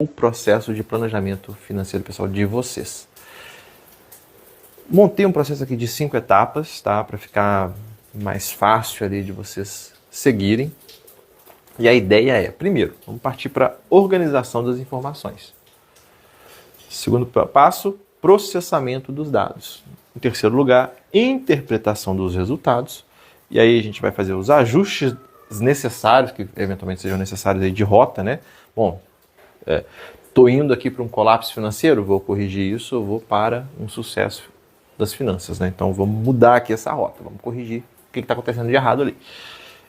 o processo de planejamento financeiro pessoal de vocês. Montei um processo aqui de 5 etapas, tá? Para ficar mais fácil ali de vocês seguirem. E a ideia é, primeiro, vamos partir para a organização das informações. Segundo passo, processamento dos dados. Em terceiro lugar, interpretação dos resultados. E aí a gente vai fazer os ajustes necessários, que eventualmente sejam necessários aí de rota, né? Bom, estou indo aqui para um colapso financeiro, vou corrigir isso, eu vou para um sucesso das finanças, né? Então vamos mudar aqui essa rota, vamos corrigir o que está acontecendo de errado ali.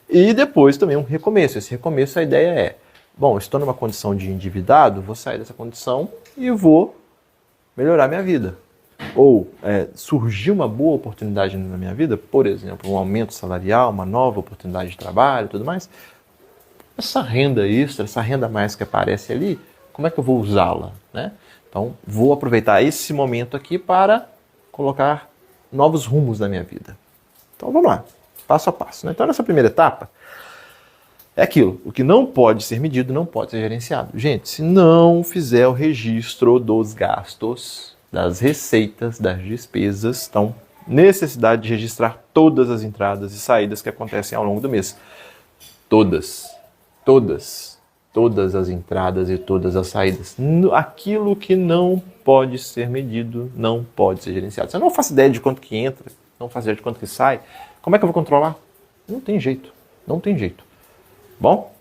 E depois também um recomeço. Esse recomeço, a ideia é, bom, estou numa condição de endividado, vou sair dessa condição e vou melhorar minha vida. Ou surgiu uma boa oportunidade na minha vida, por exemplo, um aumento salarial, uma nova oportunidade de trabalho e tudo mais. Essa renda extra, essa renda a mais que aparece ali, como é que eu vou usá-la, né? Então, vou aproveitar esse momento aqui para colocar novos rumos na minha vida. Então, vamos lá, passo a passo, né? Então, nessa primeira etapa, é aquilo, o que não pode ser medido, não pode ser gerenciado. Gente, se não fizer o registro dos gastos, das receitas, das despesas, então, necessidade de registrar todas as entradas e saídas que acontecem ao longo do mês. Todas as entradas e todas as saídas. Aquilo que não pode ser medido, não pode ser gerenciado. Se eu não faço ideia de quanto que entra, não faço ideia de quanto que sai, como é que eu vou controlar? Não tem jeito, não tem jeito. Bom?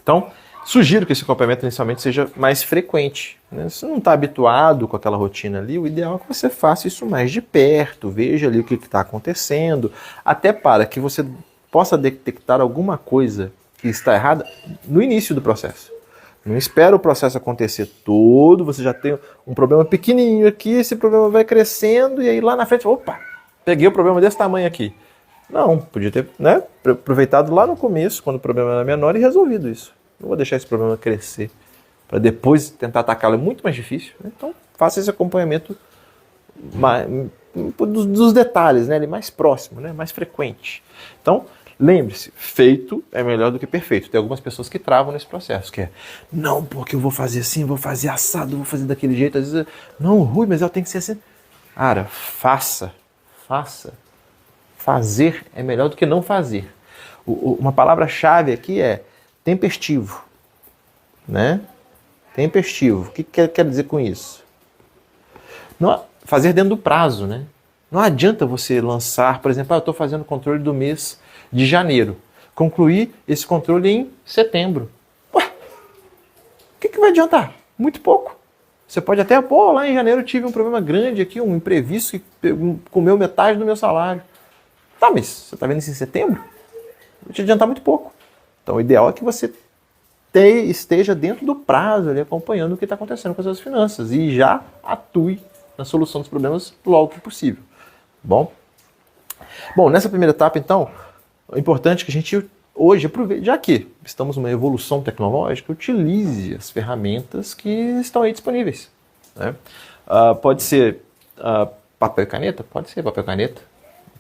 Então, sugiro que esse acompanhamento inicialmente seja mais frequente. Né? Se não está habituado com aquela rotina ali, o ideal é que você faça isso mais de perto, veja ali o que está acontecendo, até para que você possa detectar alguma coisa que está errada no início do processo. Não espera o processo acontecer todo, você já tem um problema pequenininho aqui, esse problema vai crescendo e aí lá na frente, opa, peguei o problema desse tamanho aqui. Não, podia ter, né, aproveitado lá no começo, quando o problema era menor, e resolvido isso. Não vou deixar esse problema crescer para depois tentar atacá-lo, é muito mais difícil. Né? Então, faça esse acompanhamento dos detalhes, né, mais próximo, né, mais frequente. Então, lembre-se, feito é melhor do que perfeito. Tem algumas pessoas que travam nesse processo, que é, não, porque eu vou fazer assim, vou fazer assado, vou fazer daquele jeito, às vezes, não, Rui, mas eu tenho que ser assim. Cara, faça. Fazer é melhor do que não fazer. Uma palavra-chave aqui é tempestivo, né? Tempestivo. O que quer dizer com isso? Não, fazer dentro do prazo, né? Não adianta você lançar, por exemplo, eu estou fazendo controle do mês de janeiro. Concluir esse controle em setembro. Ué, o que vai adiantar? Muito pouco. Você pode até, lá em janeiro eu tive um problema grande aqui, um imprevisto que comeu metade do meu salário. Tá, mas você está vendo isso em setembro? Vai te adiantar muito pouco. Então o ideal é que você esteja dentro do prazo ali, acompanhando o que está acontecendo com as suas finanças e já atue na solução dos problemas logo que possível. Bom, nessa primeira etapa, então, é importante que a gente hoje aproveite, já que estamos numa evolução tecnológica, utilize as ferramentas que estão aí disponíveis. Né? Pode ser papel e caneta? Pode ser papel e caneta.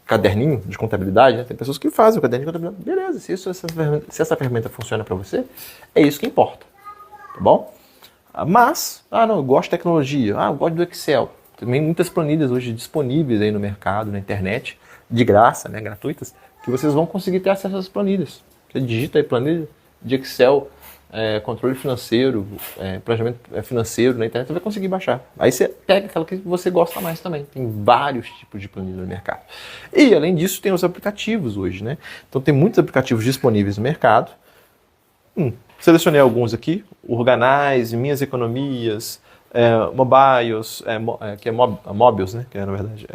Caderninho de contabilidade, né? Tem pessoas que fazem o caderninho de contabilidade. Beleza, se essa ferramenta funciona para você, é isso que importa. Tá bom? Mas, não, eu gosto de tecnologia, eu gosto do Excel. Tem muitas planilhas hoje disponíveis aí no mercado, na internet, de graça, né, gratuitas, que vocês vão conseguir ter acesso às planilhas. Você digita aí planilha de Excel, controle financeiro, planejamento financeiro na internet, você vai conseguir baixar. Aí você pega aquela que você gosta mais também. Tem vários tipos de planilha no mercado. E, além disso, tem os aplicativos hoje, né? Então, tem muitos aplicativos disponíveis no mercado. Selecionei alguns aqui. Organize, Minhas Economias, Mobiles, que é Mobiles, né? Que na verdade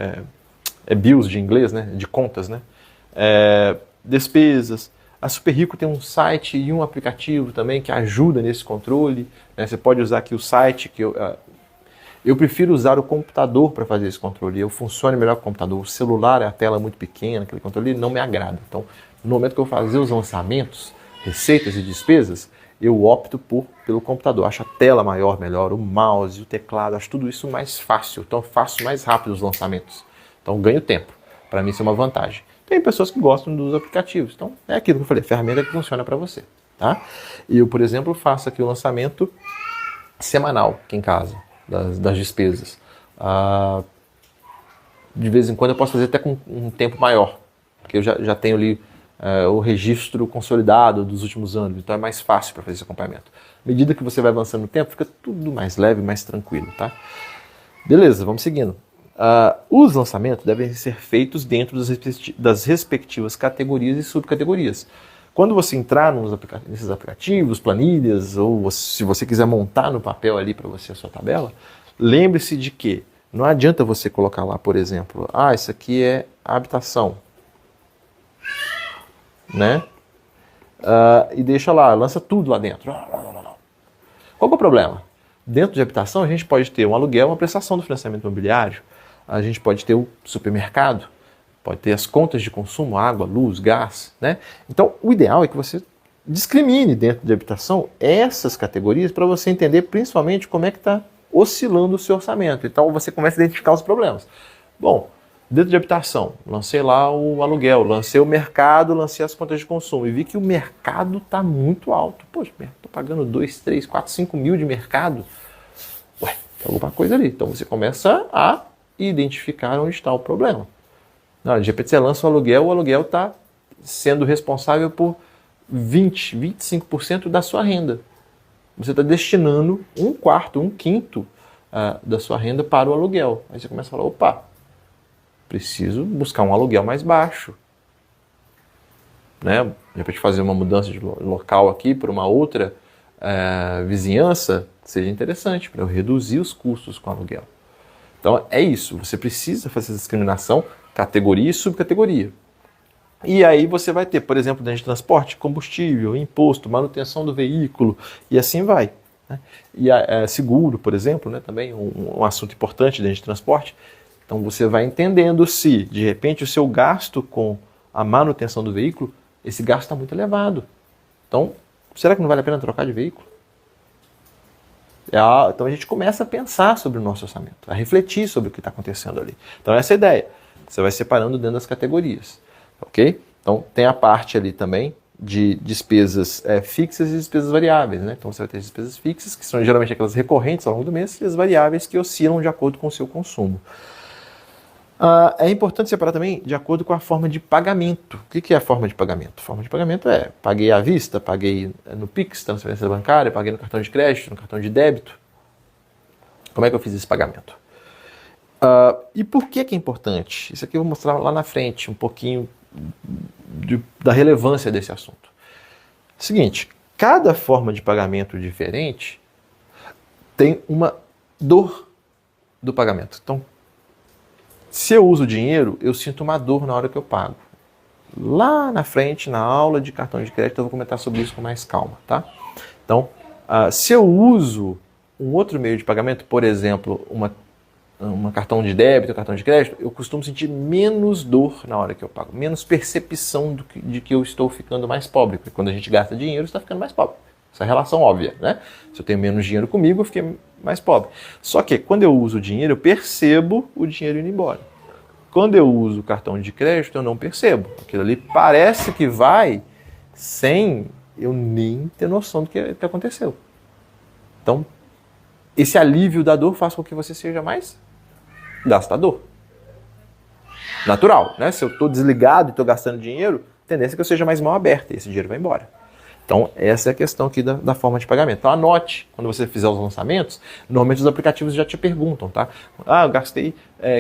é Bills de inglês, né? De contas, né? Despesas. A Super Rico tem um site e um aplicativo também que ajuda nesse controle. Né? Você pode usar aqui o site, que eu prefiro usar o computador para fazer esse controle. Eu funciono melhor com o computador. O celular, a tela é muito pequena, aquele controle não me agrada. Então, no momento que eu fazer os lançamentos, receitas e despesas, eu opto pelo computador. Acho a tela maior, melhor, o mouse, o teclado, acho tudo isso mais fácil. Então, eu faço mais rápido os lançamentos. Então, ganho tempo. Para mim, isso é uma vantagem. Tem pessoas que gostam dos aplicativos. Então, é aquilo que eu falei, ferramenta que funciona para você. Tá? Eu, por exemplo, faço aqui o lançamento semanal aqui em casa, das despesas. De vez em quando eu posso fazer até com um tempo maior, porque eu já tenho ali o registro consolidado dos últimos anos, então é mais fácil para fazer esse acompanhamento. À medida que você vai avançando no tempo, fica tudo mais leve, mais tranquilo, tá? Beleza, vamos seguindo. Os lançamentos devem ser feitos dentro das respectivas categorias e subcategorias. Quando você entrar nesses aplicativos, planilhas, ou se você quiser montar no papel ali para você a sua tabela, lembre-se de que não adianta você colocar lá, por exemplo, isso aqui é a habitação, né? E deixa lá, lança tudo lá dentro. Qual que é o problema? Dentro de habitação a gente pode ter um aluguel, uma prestação do financiamento imobiliário, a gente pode ter o supermercado, pode ter as contas de consumo, água, luz, gás, né? Então o ideal é que você discrimine dentro de habitação essas categorias para você entender principalmente como é que está oscilando o seu orçamento. Então você começa a identificar os problemas. Bom, dentro de habitação, lancei lá o aluguel, lancei o mercado, lancei as contas de consumo e vi que o mercado está muito alto. Poxa, estou pagando 2, 3, 4, 5 mil de mercado. Ué, tem alguma coisa ali. Então você começa a identificar onde está o problema. Não, de repente você lança o aluguel está sendo responsável por 20, 25% da sua renda. Você está destinando um quarto, um quinto da sua renda para o aluguel. Aí você começa a falar, opa, preciso buscar um aluguel mais baixo. Né? De repente fazer uma mudança de local aqui para uma outra vizinhança seja interessante para eu reduzir os custos com o aluguel. Então é isso, você precisa fazer essa discriminação, categoria e subcategoria. E aí você vai ter, por exemplo, dentro de transporte, combustível, imposto, manutenção do veículo e assim vai. Né? E seguro, por exemplo, né, também um assunto importante dentro de transporte. Então você vai entendendo se, de repente, o seu gasto com a manutenção do veículo, esse gasto está muito elevado. Então, será que não vale a pena trocar de veículo? Então a gente começa a pensar sobre o nosso orçamento, a refletir sobre o que está acontecendo ali. Então essa é a ideia. Você vai separando dentro das categorias. Ok? Então tem a parte ali também de despesas fixas e despesas variáveis. Né? Então você vai ter despesas fixas, que são geralmente aquelas recorrentes ao longo do mês, e as variáveis que oscilam de acordo com o seu consumo. É importante separar também de acordo com a forma de pagamento. O que é a forma de pagamento? A forma de pagamento é paguei à vista, paguei no Pix, transferência bancária, paguei no cartão de crédito, no cartão de débito. Como é que eu fiz esse pagamento? E por que é importante? Isso aqui eu vou mostrar lá na frente um pouquinho da relevância desse assunto. Seguinte, cada forma de pagamento diferente tem uma dor do pagamento. Então, se eu uso dinheiro, eu sinto uma dor na hora que eu pago. Lá na frente, na aula de cartão de crédito, eu vou comentar sobre isso com mais calma, tá? Então, se eu uso um outro meio de pagamento, por exemplo, uma cartão de débito, cartão de crédito, eu costumo sentir menos dor na hora que eu pago, menos percepção de que eu estou ficando mais pobre, porque quando a gente gasta dinheiro, está ficando mais pobre. Essa é a relação óbvia, né? Se eu tenho menos dinheiro comigo, eu fiquei mais pobre. Só que quando eu uso o dinheiro, eu percebo o dinheiro indo embora. Quando eu uso o cartão de crédito, eu não percebo. Aquilo ali parece que vai sem eu nem ter noção do que aconteceu. Então, esse alívio da dor faz com que você seja mais gastador. Natural, né? Se eu estou desligado e estou gastando dinheiro, a tendência é que eu seja mais mal aberto e esse dinheiro vai embora. Então, essa é a questão aqui da forma de pagamento. Então, anote, quando você fizer os lançamentos, normalmente os aplicativos já te perguntam, tá? Eu gastei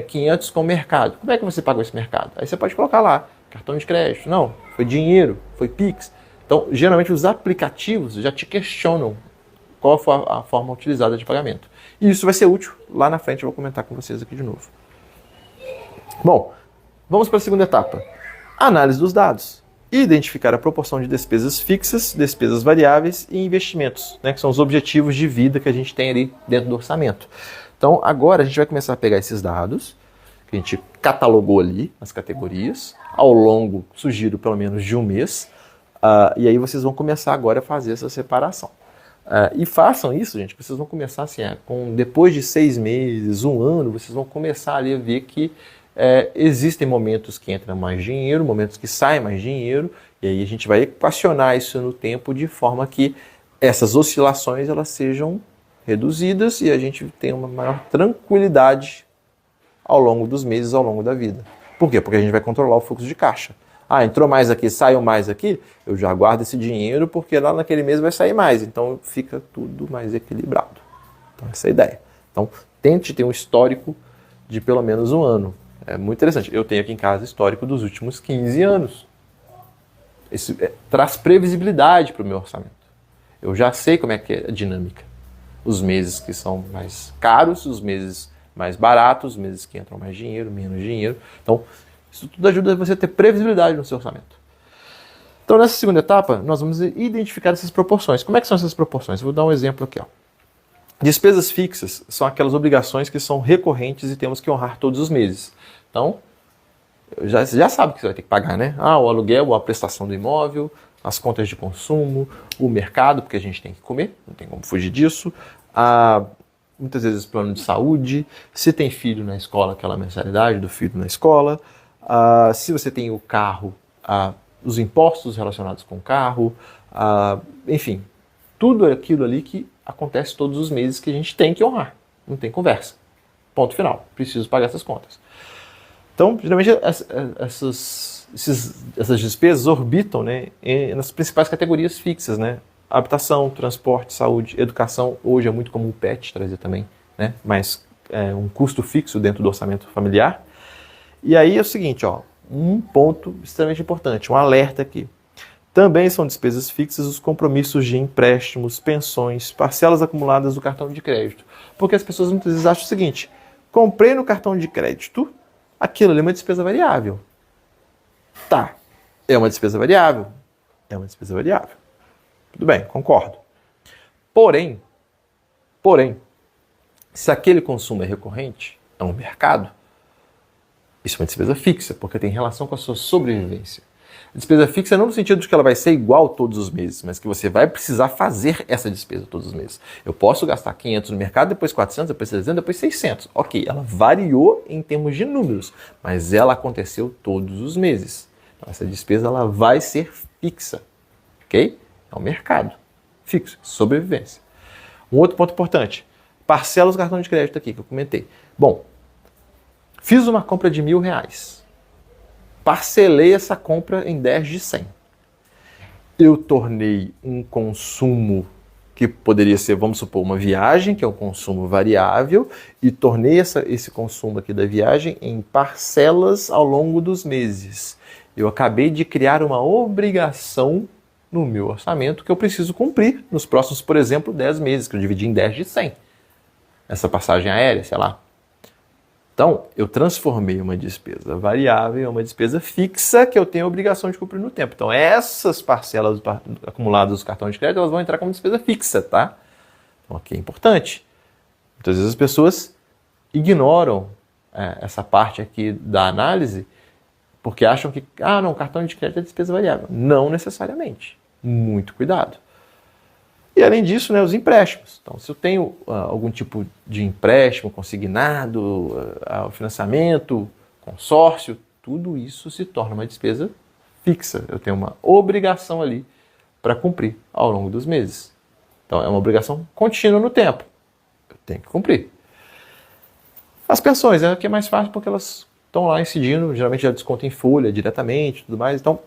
500 com o mercado. Como é que você pagou esse mercado? Aí você pode colocar lá, cartão de crédito. Não, foi dinheiro, foi Pix. Então, geralmente os aplicativos já te questionam qual foi a forma utilizada de pagamento. E isso vai ser útil. Lá na frente eu vou comentar com vocês aqui de novo. Bom, vamos para a segunda etapa. Análise dos dados. Identificar a proporção de despesas fixas, despesas variáveis e investimentos, né, que são os objetivos de vida que a gente tem ali dentro do orçamento. Então, agora a gente vai começar a pegar esses dados, que a gente catalogou ali, as categorias, ao longo, sugiro, pelo menos de um mês, e aí vocês vão começar agora a fazer essa separação. E façam isso, gente, vocês vão começar assim, depois de 6 meses, 1 ano, vocês vão começar ali a ver que existem momentos que entra mais dinheiro, momentos que sai mais dinheiro, e aí a gente vai equacionar isso no tempo de forma que essas oscilações elas sejam reduzidas e a gente tem uma maior tranquilidade ao longo dos meses, ao longo da vida. Por quê? Porque a gente vai controlar o fluxo de caixa. Ah, entrou mais aqui, saiu mais aqui, eu já guardo esse dinheiro porque lá naquele mês vai sair mais. Então fica tudo mais equilibrado. Então essa é a ideia. Então tente ter um histórico de pelo menos um ano. É muito interessante. Eu tenho aqui em casa histórico dos últimos 15 anos. Isso traz previsibilidade para o meu orçamento. Eu já sei como é que é a dinâmica. Os meses que são mais caros, os meses mais baratos, os meses que entram mais dinheiro, menos dinheiro. Então, isso tudo ajuda você a ter previsibilidade no seu orçamento. Então, nessa segunda etapa, nós vamos identificar essas proporções. Como é que são essas proporções? Eu vou dar um exemplo aqui. Ó. Despesas fixas são aquelas obrigações que são recorrentes e temos que honrar todos os meses. Então, você já sabe que você vai ter que pagar, né? Ah, o aluguel, a prestação do imóvel, as contas de consumo, o mercado, porque a gente tem que comer, não tem como fugir disso. Muitas vezes plano de saúde, se tem filho na escola, aquela mensalidade do filho na escola. Se você tem o carro, os impostos relacionados com o carro, enfim, tudo aquilo ali que acontece todos os meses que a gente tem que honrar. Não tem conversa. Ponto final. Preciso pagar essas contas. Então, geralmente, essas despesas orbitam, né, nas principais categorias fixas, né? Habitação, transporte, saúde, educação. Hoje é muito comum o PET trazer também, né? Mas um custo fixo dentro do orçamento familiar. E aí é o seguinte, ó, um ponto extremamente importante, um alerta aqui. Também são despesas fixas os compromissos de empréstimos, pensões, parcelas acumuladas do cartão de crédito. Porque as pessoas muitas vezes acham o seguinte, comprei no cartão de crédito, aquilo ali é uma despesa variável. Tá, é uma despesa variável. É uma despesa variável. Tudo bem, concordo. Porém, se aquele consumo é recorrente, é um mercado, isso é uma despesa fixa, porque tem relação com a sua sobrevivência. A despesa fixa não no sentido de que ela vai ser igual todos os meses, mas que você vai precisar fazer essa despesa todos os meses. Eu posso gastar 500 no mercado, depois 400, depois 300, depois 600. Ok, ela variou em termos de números, mas ela aconteceu todos os meses. Então essa despesa ela vai ser fixa, ok? É um mercado fixo, sobrevivência. Um outro ponto importante, parcelas do cartão de crédito aqui que eu comentei. Bom, fiz uma compra de R$1.000. Parcelei essa compra em 10 de 100. Eu tornei um consumo que poderia ser, vamos supor, uma viagem, que é um consumo variável, e tornei esse consumo aqui da viagem em parcelas ao longo dos meses. Eu acabei de criar uma obrigação no meu orçamento que eu preciso cumprir nos próximos, por exemplo, 10 meses, que eu dividi em 10 de 100. Essa passagem aérea, sei lá. Então, eu transformei uma despesa variável em uma despesa fixa que eu tenho a obrigação de cumprir no tempo. Então, essas parcelas acumuladas dos cartões de crédito, elas vão entrar como despesa fixa, tá? Então, aqui é importante. Muitas vezes as pessoas ignoram essa parte aqui da análise porque acham que, não, cartão de crédito é despesa variável. Não necessariamente. Muito cuidado. E além disso, né, os empréstimos. Então, se eu tenho algum tipo de empréstimo consignado, financiamento, consórcio, tudo isso se torna uma despesa fixa. Eu tenho uma obrigação ali para cumprir ao longo dos meses. Então, é uma obrigação contínua no tempo. Eu tenho que cumprir. As pensões, que é mais fácil porque elas estão lá incidindo, geralmente já descontam em folha diretamente, tudo mais. Então,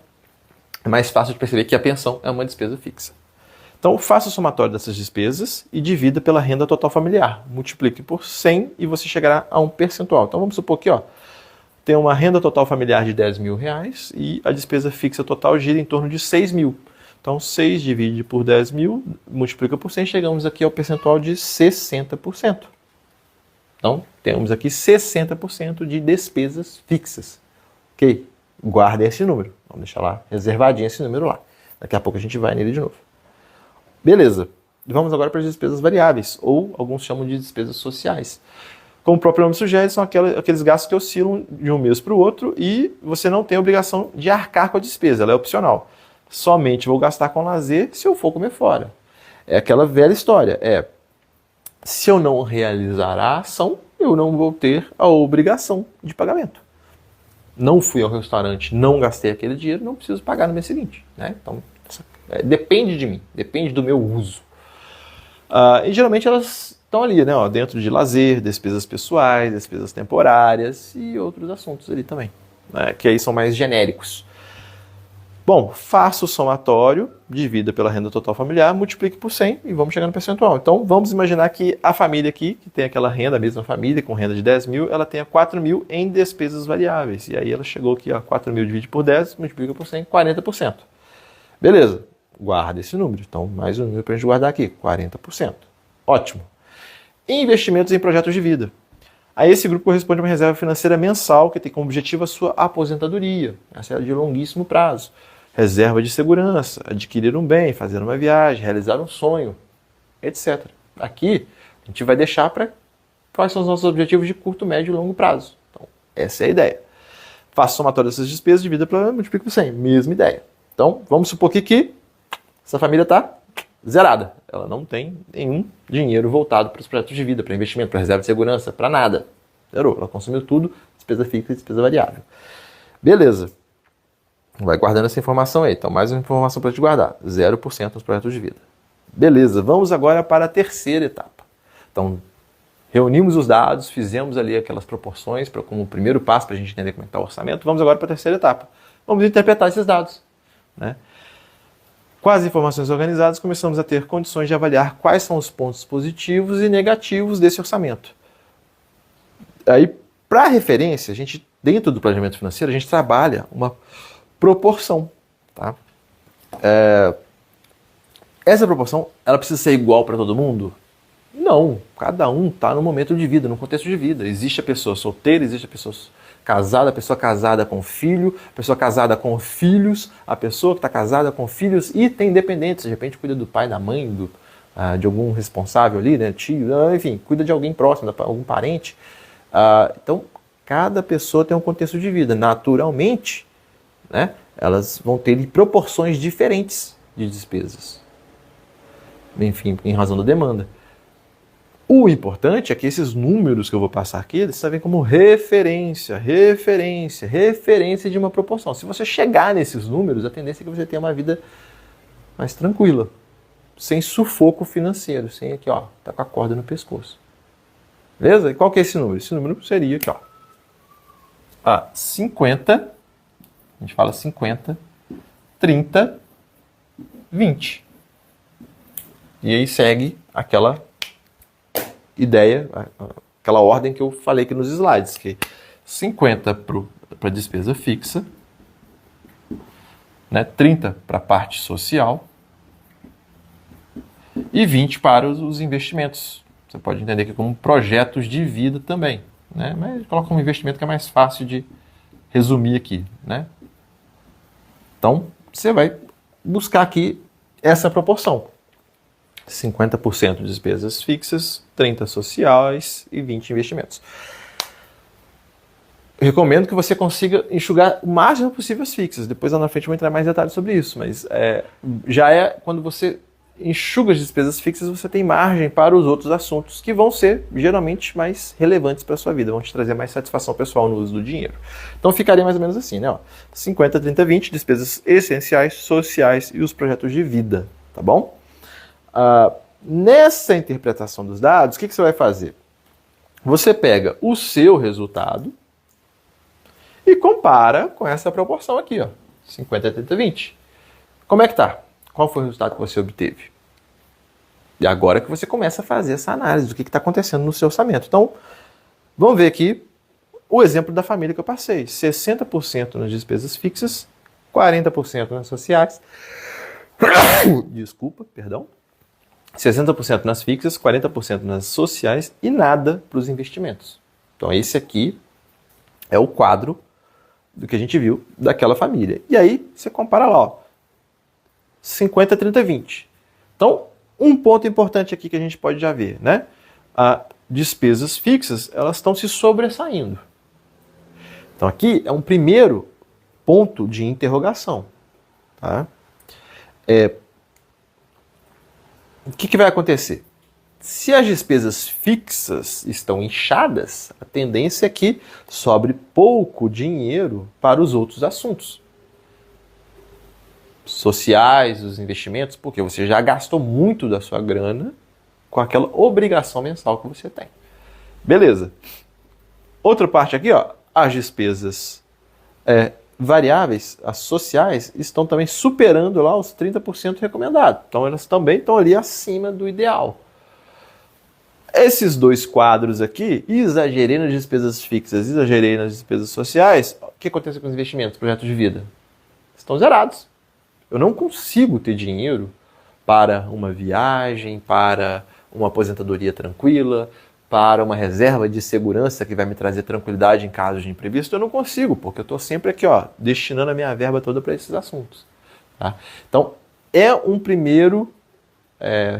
é mais fácil de perceber que a pensão é uma despesa fixa. Então, faça o somatório dessas despesas e divida pela renda total familiar. Multiplique por 100 e você chegará a um percentual. Então, vamos supor que tem uma renda total familiar de R$10.000 e a despesa fixa total gira em torno de 6.000. Então, 6 divide por 10.000, multiplica por 100, chegamos aqui ao percentual de 60%. Então, temos aqui 60% de despesas fixas. Ok? Guardem esse número. Vamos deixar lá reservadinho esse número lá. Daqui a pouco a gente vai nele de novo. Beleza, vamos agora para as despesas variáveis, ou alguns chamam de despesas sociais. Como o próprio nome sugere, são aqueles gastos que oscilam de um mês para o outro e você não tem a obrigação de arcar com a despesa, ela é opcional. Somente vou gastar com lazer se eu for comer fora. É aquela velha história, se eu não realizar a ação, eu não vou ter a obrigação de pagamento. Não fui ao restaurante, não gastei aquele dinheiro, não preciso pagar no mês seguinte, né? Então, depende de mim, depende do meu uso. E geralmente elas estão ali, né, ó, dentro de lazer, despesas pessoais, despesas temporárias e outros assuntos ali também, né, que aí são mais genéricos. Bom, faça o somatório, divida pela renda total familiar, multiplique por 100 e vamos chegar no percentual. Então, vamos imaginar que a família aqui, que tem aquela renda, a mesma família, com renda de 10 mil, ela tenha 4 mil em despesas variáveis. E aí ela chegou aqui, ó, 4 mil divide por 10, multiplica por 100, 40%. Beleza, guarda esse número. Então, mais um número para a gente guardar aqui, 40%. Ótimo. Investimentos em projetos de vida. A esse grupo corresponde uma reserva financeira mensal que tem como objetivo a sua aposentadoria. Essa é de longuíssimo prazo. Reserva de segurança, adquirir um bem, fazer uma viagem, realizar um sonho, etc. Aqui, a gente vai deixar para quais são os nossos objetivos de curto, médio e longo prazo. Então, essa é a ideia. Faça somatório dessas despesas, divida pela multiplica por 100. Mesma ideia. Então, vamos supor que essa família está zerada. Ela não tem nenhum dinheiro voltado para os projetos de vida, para investimento, para reserva de segurança, para nada. Zerou. Ela consumiu tudo, despesa fixa e despesa variável. Beleza. Vai guardando essa informação aí. Então, mais uma informação para te guardar. 0% nos projetos de vida. Beleza. Vamos agora para a terceira etapa. Então, reunimos os dados, fizemos ali aquelas proporções como primeiro passo para a gente entender como é que está o orçamento. Vamos agora para a terceira etapa. Vamos interpretar esses dados, né? Com as informações organizadas, começamos a ter condições de avaliar quais são os pontos positivos e negativos desse orçamento. Aí, para referência, a gente, dentro do planejamento financeiro, a gente trabalha uma proporção. Tá? Essa proporção, ela precisa ser igual para todo mundo? Não. Cada um está no momento de vida, no contexto de vida. Existe a pessoa solteira, existe a pessoa casada, a pessoa casada com filho, a pessoa casada com filhos, a pessoa que está casada com filhos e tem dependentes, de repente cuida do pai, da mãe, de algum responsável ali, né, tio, enfim, cuida de alguém próximo, de algum parente. Então, cada pessoa tem um contexto de vida. Naturalmente, né, elas vão ter proporções diferentes de despesas. Enfim, em razão da demanda. O importante é que esses números que eu vou passar aqui, eles servem como referência de uma proporção. Se você chegar nesses números, a tendência é que você tenha uma vida mais tranquila, sem sufoco financeiro, sem aqui, ó, tá com a corda no pescoço. Beleza? E qual que é esse número? Esse número seria aqui, ó. 50, a gente fala 50, 30, 20. E aí segue aquela ideia, aquela ordem que eu falei aqui nos slides, que 50 para despesa fixa, né, 30 para a parte social e 20 para os investimentos. Você pode entender aqui como projetos de vida também, né? Mas coloca um investimento que é mais fácil de resumir aqui, né? Então, você vai buscar aqui essa proporção. 50% de despesas fixas, 30% sociais e 20% investimentos. Eu recomendo que você consiga enxugar o máximo possível as fixas. Depois lá na frente eu vou entrar em mais detalhes sobre isso. Mas quando você enxuga as despesas fixas, você tem margem para os outros assuntos que vão ser geralmente mais relevantes para a sua vida, vão te trazer mais satisfação pessoal no uso do dinheiro. Então ficaria mais ou menos assim, né? 50, 30, 20, despesas essenciais, sociais e os projetos de vida, tá bom? Nessa interpretação dos dados, o que você vai fazer? Você pega o seu resultado e compara com essa proporção aqui, ó, 50, 30, 20. Como é que tá? Qual foi o resultado que você obteve? E agora que você começa a fazer essa análise do que está acontecendo no seu orçamento. Então, vamos ver aqui o exemplo da família que eu passei. 60% nas despesas fixas, 40% nas sociais. Desculpa, perdão. 60% nas fixas, 40% nas sociais e nada para os investimentos. Então esse aqui é o quadro do que a gente viu daquela família. E aí você compara lá, ó, 50, 30, 20. Então, um ponto importante aqui que a gente pode já ver, né? Despesas fixas, elas estão se sobressaindo. Então aqui é um primeiro ponto de interrogação. Tá? O que vai acontecer? Se as despesas fixas estão inchadas, a tendência é que sobre pouco dinheiro para os outros assuntos sociais, os investimentos, porque você já gastou muito da sua grana com aquela obrigação mensal que você tem. Beleza. Outra parte aqui, ó, as despesas variáveis, as sociais, estão também superando lá os 30% recomendados. Então elas também estão ali acima do ideal. Esses dois quadros aqui, exagerei nas despesas fixas, exagerei nas despesas sociais, o que acontece com os investimentos, projetos de vida? Estão zerados. Eu não consigo ter dinheiro para uma viagem, para uma aposentadoria tranquila, para uma reserva de segurança que vai me trazer tranquilidade em caso de imprevisto. Eu não consigo, porque eu estou sempre aqui, ó, destinando a minha verba toda para esses assuntos. Tá? Então, é um primeiro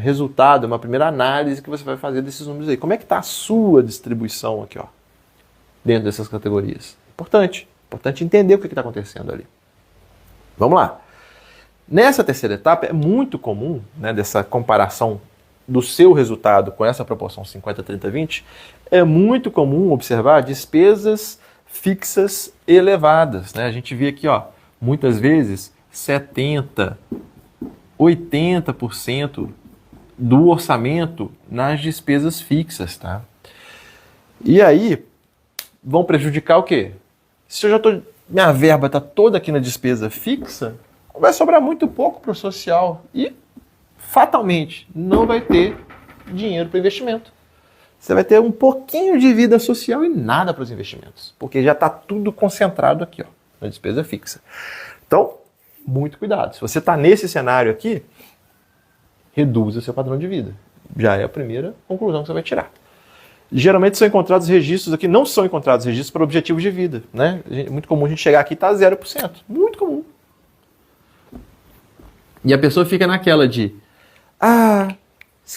resultado, uma primeira análise que você vai fazer desses números aí. Como é que está a sua distribuição aqui, ó, dentro dessas categorias? Importante entender o que está acontecendo ali. Vamos lá. Nessa terceira etapa, é muito comum, né, dessa comparação do seu resultado com essa proporção 50, 30, 20, é muito comum observar despesas fixas elevadas. Né? A gente vê aqui, ó, muitas vezes, 70%, 80% do orçamento nas despesas fixas. Tá? E aí, vão prejudicar o quê? Se eu já estou... Minha verba está toda aqui na despesa fixa, vai sobrar muito pouco para o social e, fatalmente, não vai ter dinheiro para investimento. Você vai ter um pouquinho de vida social e nada para os investimentos, porque já está tudo concentrado aqui, ó, na despesa fixa. Então, muito cuidado. Se você está nesse cenário aqui, reduza seu padrão de vida. Já é a primeira conclusão que você vai tirar. Geralmente são encontrados registros aqui, não são encontrados registros para objetivos de vida. Né? É muito comum a gente chegar aqui e estar 0%. Muito comum. E a pessoa fica naquela de,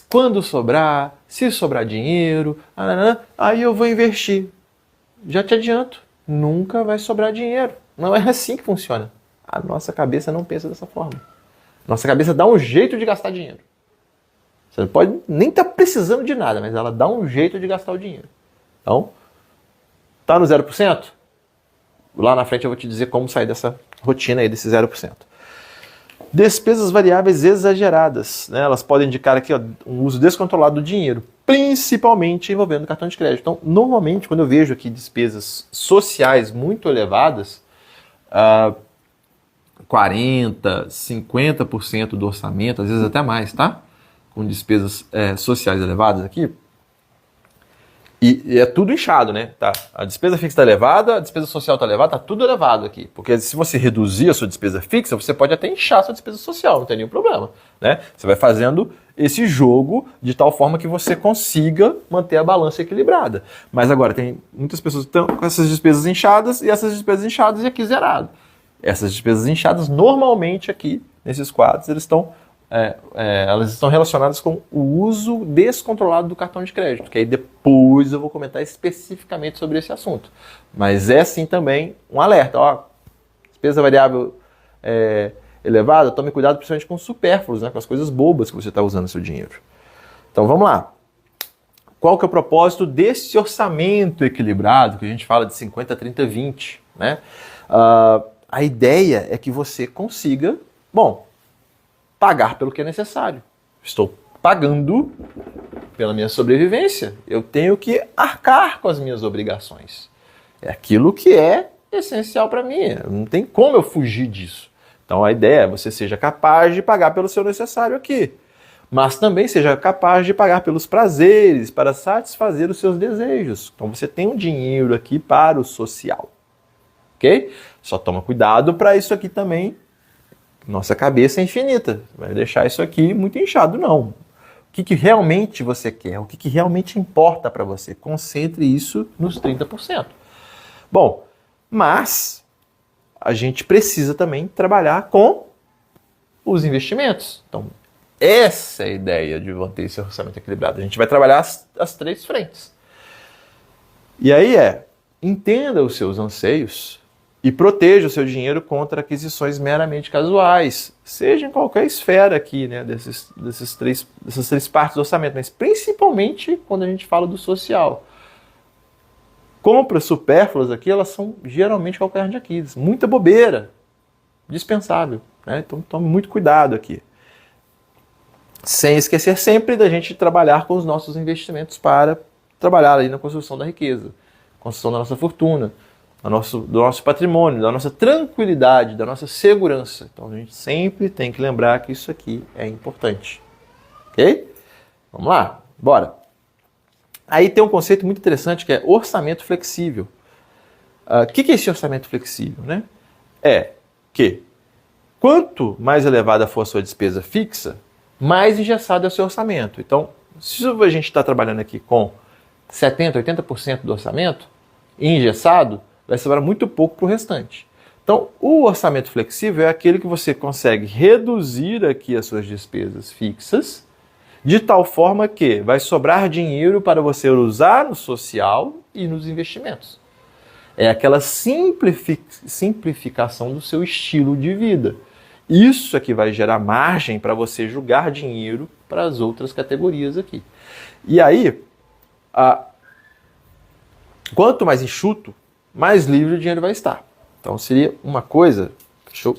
quando sobrar, se sobrar dinheiro, aí eu vou investir. Já te adianto, nunca vai sobrar dinheiro. Não é assim que funciona. A nossa cabeça não pensa dessa forma. Nossa cabeça dá um jeito de gastar dinheiro. Você não pode nem estar precisando de nada, mas ela dá um jeito de gastar o dinheiro. Então, tá no 0%? Lá na frente eu vou te dizer como sair dessa rotina aí, desse 0%. Despesas variáveis exageradas. Né? Elas podem indicar aqui, ó, um uso descontrolado do dinheiro, principalmente envolvendo cartão de crédito. Então, normalmente, quando eu vejo aqui despesas sociais muito elevadas, 40%, 50% do orçamento, às vezes até mais, tá? Com despesas sociais elevadas aqui. E é tudo inchado, né? Tá? A despesa fixa está elevada, a despesa social está elevada, está tudo elevado aqui. Porque se você reduzir a sua despesa fixa, você pode até inchar a sua despesa social, não tem nenhum problema. Né? Você vai fazendo esse jogo de tal forma que você consiga manter a balança equilibrada. Mas agora, tem muitas pessoas que estão com essas despesas inchadas e essas despesas inchadas e aqui zerado. Essas despesas inchadas, normalmente aqui, nesses quadros, elas estão relacionadas com o uso descontrolado do cartão de crédito, que aí depois eu vou comentar especificamente sobre esse assunto. Mas é sim também um alerta. Ó, despesa variável elevada, tome cuidado principalmente com os supérfluos, né, com as coisas bobas que você está usando o seu dinheiro. Então vamos lá. Qual que é o propósito desse orçamento equilibrado, que a gente fala de 50, 30, 20? Né? A ideia é que você consiga, pagar pelo que é necessário. Estou pagando pela minha sobrevivência. Eu tenho que arcar com as minhas obrigações. É aquilo que é essencial para mim. Não tem como eu fugir disso. Então a ideia é que você seja capaz de pagar pelo seu necessário aqui. Mas também seja capaz de pagar pelos prazeres, para satisfazer os seus desejos. Então você tem um dinheiro aqui para o social. Ok? Só toma cuidado para isso aqui também. Nossa cabeça é infinita. Vai deixar isso aqui muito inchado, não. O que realmente você quer? O que realmente importa para você? Concentre isso nos 30%. Bom, mas a gente precisa também trabalhar com os investimentos. Então, essa é a ideia de manter esse orçamento equilibrado. A gente vai trabalhar as três frentes. E aí entenda os seus anseios e proteja o seu dinheiro contra aquisições meramente casuais, seja em qualquer esfera aqui, né, dessas três partes do orçamento, mas principalmente quando a gente fala do social. Compras supérfluas aqui, elas são geralmente calcanhar de Aquiles, muita bobeira, dispensável. Né? Então tome muito cuidado aqui. Sem esquecer sempre da gente trabalhar com os nossos investimentos para trabalhar aí na construção da riqueza, construção da nossa fortuna, do nosso patrimônio, da nossa tranquilidade, da nossa segurança. Então a gente sempre tem que lembrar que isso aqui é importante. Ok? Vamos lá, bora. Aí tem um conceito muito interessante que é orçamento flexível. O que é esse orçamento flexível, né? É que quanto mais elevada for a sua despesa fixa, mais engessado é o seu orçamento. Então, se a gente está trabalhando aqui com 70%, 80% do orçamento engessado, vai sobrar muito pouco para o restante. Então, o orçamento flexível é aquele que você consegue reduzir aqui as suas despesas fixas, de tal forma que vai sobrar dinheiro para você usar no social e nos investimentos. É aquela simplificação do seu estilo de vida. Isso é que vai gerar margem para você jogar dinheiro para as outras categorias aqui. E aí, quanto mais enxuto, mais livre o dinheiro vai estar. Então seria uma coisa, deixa eu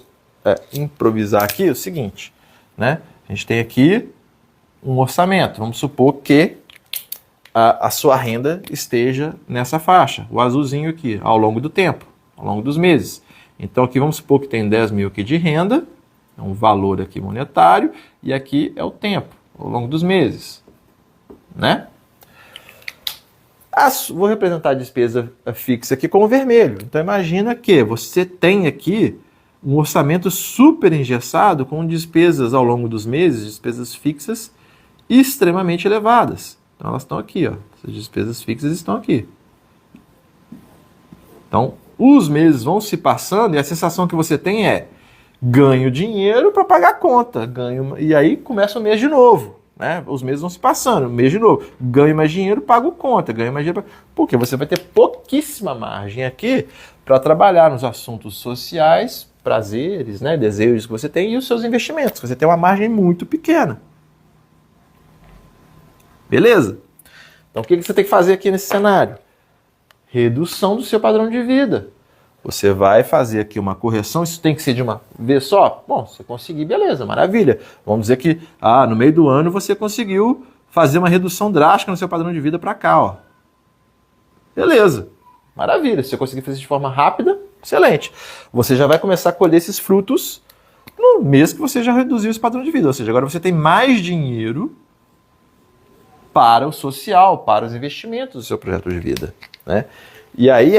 improvisar aqui, o seguinte, né? A gente tem aqui um orçamento, vamos supor que a sua renda esteja nessa faixa, o azulzinho aqui, ao longo do tempo, ao longo dos meses. Então aqui vamos supor que tem 10 mil aqui de renda, é um valor aqui monetário, e aqui é o tempo, ao longo dos meses, né? Vou representar a despesa fixa aqui como vermelho. Então imagina que você tem aqui um orçamento super engessado com despesas ao longo dos meses, despesas fixas extremamente elevadas. Então elas estão aqui, ó. Essas despesas fixas estão aqui. Então os meses vão se passando e a sensação que você tem é ganho dinheiro para pagar a conta, e aí começa o mês de novo. Né? Os meses vão se passando, mês de novo. Ganho mais dinheiro, pago conta. Ganho mais dinheiro, porque você vai ter pouquíssima margem aqui para trabalhar nos assuntos sociais, prazeres, né, desejos que você tem e os seus investimentos. Você tem uma margem muito pequena. Beleza? Então o que você tem que fazer aqui nesse cenário? Redução do seu padrão de vida. Você vai fazer aqui uma correção, isso tem que ser de uma vez só? Bom, se conseguir, beleza, maravilha. Vamos dizer que no meio do ano você conseguiu fazer uma redução drástica no seu padrão de vida para cá, ó. Beleza, maravilha. Se você conseguir fazer de forma rápida, excelente. Você já vai começar a colher esses frutos no mês que você já reduziu esse padrão de vida. Ou seja, agora você tem mais dinheiro para o social, para os investimentos do seu projeto de vida, né? E aí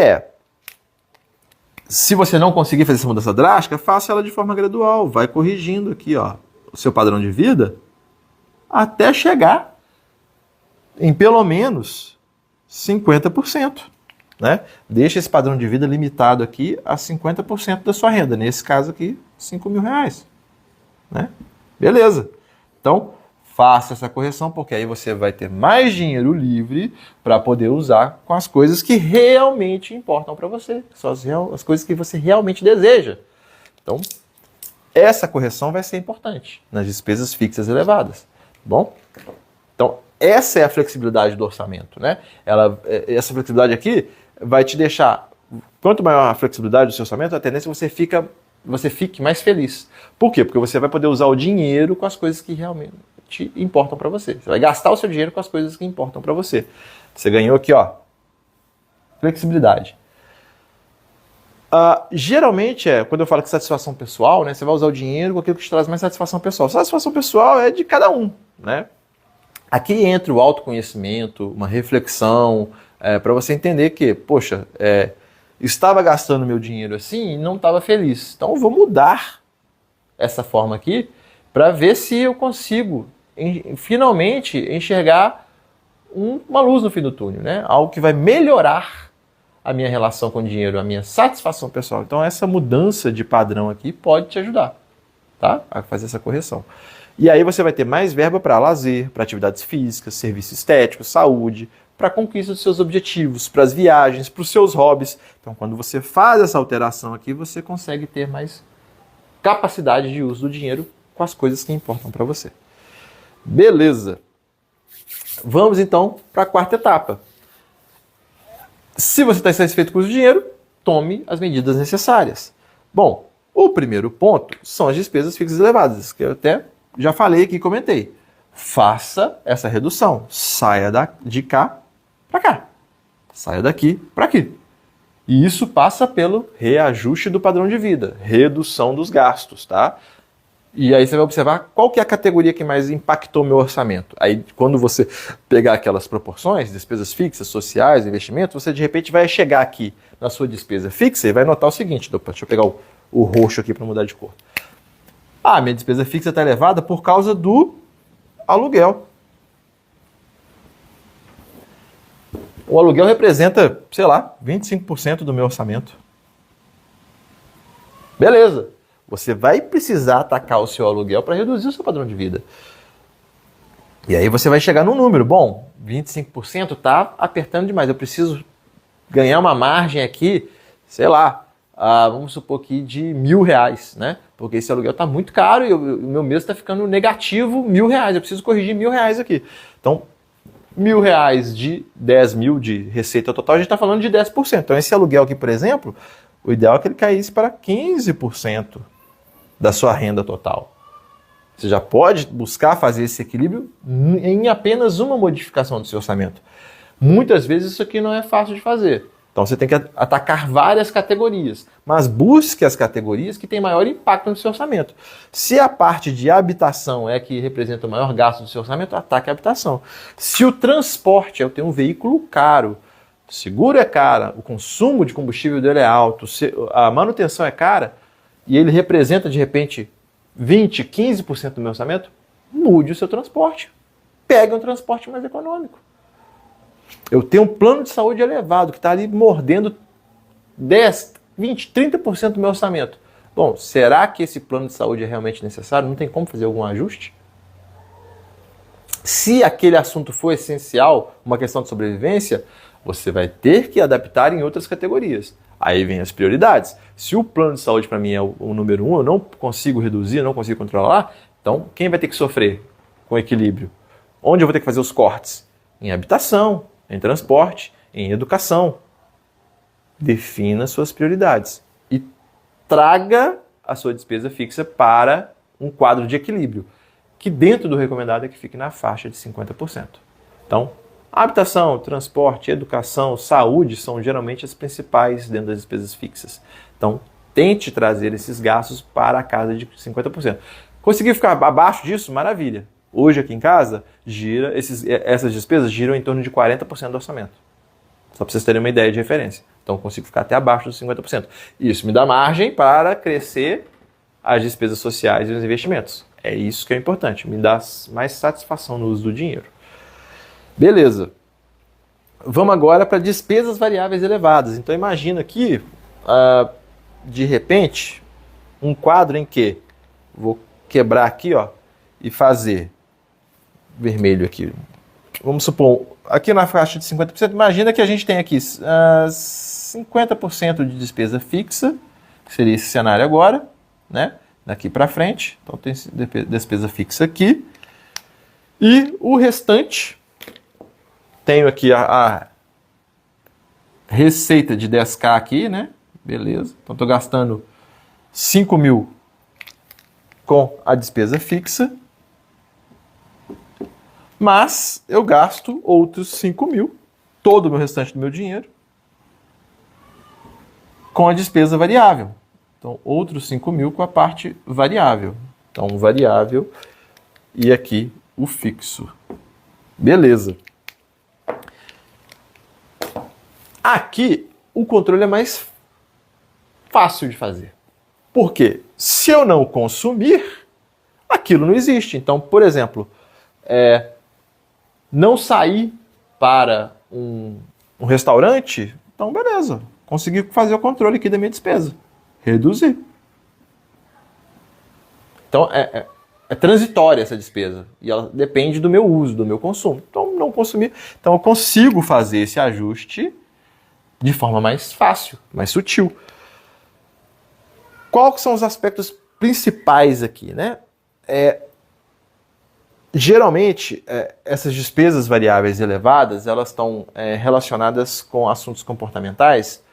se você não conseguir fazer essa mudança drástica, faça ela de forma gradual. Vai corrigindo aqui, ó, o seu padrão de vida até chegar em pelo menos 50%. Né? Deixa esse padrão de vida limitado aqui a 50% da sua renda. Nesse caso aqui, R$5.000. Né? Beleza. Então, faça essa correção, porque aí você vai ter mais dinheiro livre para poder usar com as coisas que realmente importam para você, são as coisas que você realmente deseja. Então, essa correção vai ser importante nas despesas fixas elevadas. Bom? Então, essa é a flexibilidade do orçamento, né? Essa flexibilidade aqui vai te deixar, quanto maior a flexibilidade do seu orçamento, a tendência é que você fique mais feliz. Por quê? Porque você vai poder usar o dinheiro com as coisas que realmente importam para você. Você vai gastar o seu dinheiro com as coisas que importam para você. Você ganhou aqui, ó, flexibilidade. Geralmente, quando eu falo que satisfação pessoal, né, você vai usar o dinheiro com aquilo que te traz mais satisfação pessoal. Satisfação pessoal é de cada um, né? Aqui entra o autoconhecimento, uma reflexão, para você entender que, poxa, estava gastando meu dinheiro assim e não estava feliz. Então eu vou mudar essa forma aqui para ver se eu consigo finalmente enxergar uma luz no fim do túnel, né? Algo que vai melhorar a minha relação com o dinheiro, a minha satisfação pessoal. Então essa mudança de padrão aqui pode te ajudar, tá? A fazer essa correção. E aí você vai ter mais verba para lazer, para atividades físicas, serviço estético, saúde, para a conquista dos seus objetivos, para as viagens, para os seus hobbies. Então quando você faz essa alteração aqui, você consegue ter mais capacidade de uso do dinheiro com as coisas que importam para você. Beleza. Vamos então para a quarta etapa. Se você está insatisfeito com o dinheiro, tome as medidas necessárias. Bom, o primeiro ponto são as despesas fixas elevadas, que eu até já falei aqui e comentei. faça essa redução. Saia de cá para cá. Saia daqui para aqui. E isso passa pelo reajuste do padrão de vida, redução dos gastos, tá? E aí você vai observar qual que é a categoria que mais impactou meu orçamento. Aí quando você pegar aquelas proporções, despesas fixas, sociais, investimentos, você de repente vai chegar aqui na sua despesa fixa e vai notar o seguinte, deixa eu pegar o roxo aqui para mudar de cor. Ah, minha despesa fixa está elevada por causa do aluguel. O aluguel representa, sei lá, 25% do meu orçamento. Beleza. Você vai precisar atacar o seu aluguel para reduzir o seu padrão de vida. E aí você vai chegar num número. Bom, 25% está apertando demais. Eu preciso ganhar uma margem aqui, sei lá, vamos supor aqui de R$1.000, né? Porque esse aluguel está muito caro e o meu mês está ficando negativo R$1.000. Eu preciso corrigir R$1.000 aqui. Então, R$1.000 de 10 mil de receita total, a gente está falando de 10%. Então, esse aluguel aqui, por exemplo, o ideal é que ele caísse para 15% da sua renda total. Você já pode buscar fazer esse equilíbrio em apenas uma modificação do seu orçamento. Muitas vezes isso aqui não é fácil de fazer. Então você tem que atacar várias categorias, mas busque as categorias que têm maior impacto no seu orçamento. Se a parte de habitação é que representa o maior gasto do seu orçamento, ataque a habitação. Se o transporte é eu tenho um veículo caro, o seguro é caro, o consumo de combustível dele é alto, a manutenção é cara, e ele representa, de repente, 20%, 15% do meu orçamento, mude o seu transporte. Pegue um transporte mais econômico. Eu tenho um plano de saúde elevado, que está ali mordendo 10, 20, 30% do meu orçamento. Bom, será que esse plano de saúde é realmente necessário? Não tem como fazer algum ajuste? Se aquele assunto for essencial, uma questão de sobrevivência, você vai ter que adaptar em outras categorias. Aí vem as prioridades. Se o plano de saúde para mim é o número 1, eu não consigo reduzir, não consigo controlar, então quem vai ter que sofrer com equilíbrio? Onde eu vou ter que fazer os cortes? Em habitação, em transporte, em educação. Defina suas prioridades e traga a sua despesa fixa para um quadro de equilíbrio, que dentro do recomendado é que fique na faixa de 50%. Então, habitação, transporte, educação, saúde são geralmente as principais dentro das despesas fixas. Então, tente trazer esses gastos para a casa de 50%. Conseguir ficar abaixo disso? Maravilha. Hoje aqui em casa, essas despesas giram em torno de 40% do orçamento. Só para vocês terem uma ideia de referência. Então, eu consigo ficar até abaixo dos 50%. Isso me dá margem para crescer as despesas sociais e os investimentos. É isso que é importante. Me dá mais satisfação no uso do dinheiro. Beleza. Vamos agora para despesas variáveis elevadas. Então imagina aqui, de repente, um quadro em que vou quebrar aqui, ó, e fazer vermelho aqui. Vamos supor, aqui na faixa de 50%, imagina que a gente tem aqui 50% de despesa fixa, que seria esse cenário agora, né? Daqui para frente. Então tem despesa fixa aqui. E o restante, tenho aqui a receita de 10K aqui, né? Beleza. Então estou gastando 5 mil com a despesa fixa. Mas eu gasto outros 5 mil, todo o meu restante do meu dinheiro, com a despesa variável. Então, outros 5 mil com a parte variável. Então, um variável e aqui o fixo. Beleza. Aqui, o controle é mais fácil de fazer. Por quê? Se eu não consumir, aquilo não existe. Então, por exemplo, não sair para um restaurante, então beleza, consegui fazer o controle aqui da minha despesa. Reduzir. Então, é transitória essa despesa. E ela depende do meu uso, do meu consumo. Então, não consumir. Então, eu consigo fazer esse ajuste de forma mais fácil, mais sutil. Quais são os aspectos principais aqui, né? Geralmente, essas despesas variáveis elevadas, elas estão relacionadas com assuntos comportamentais,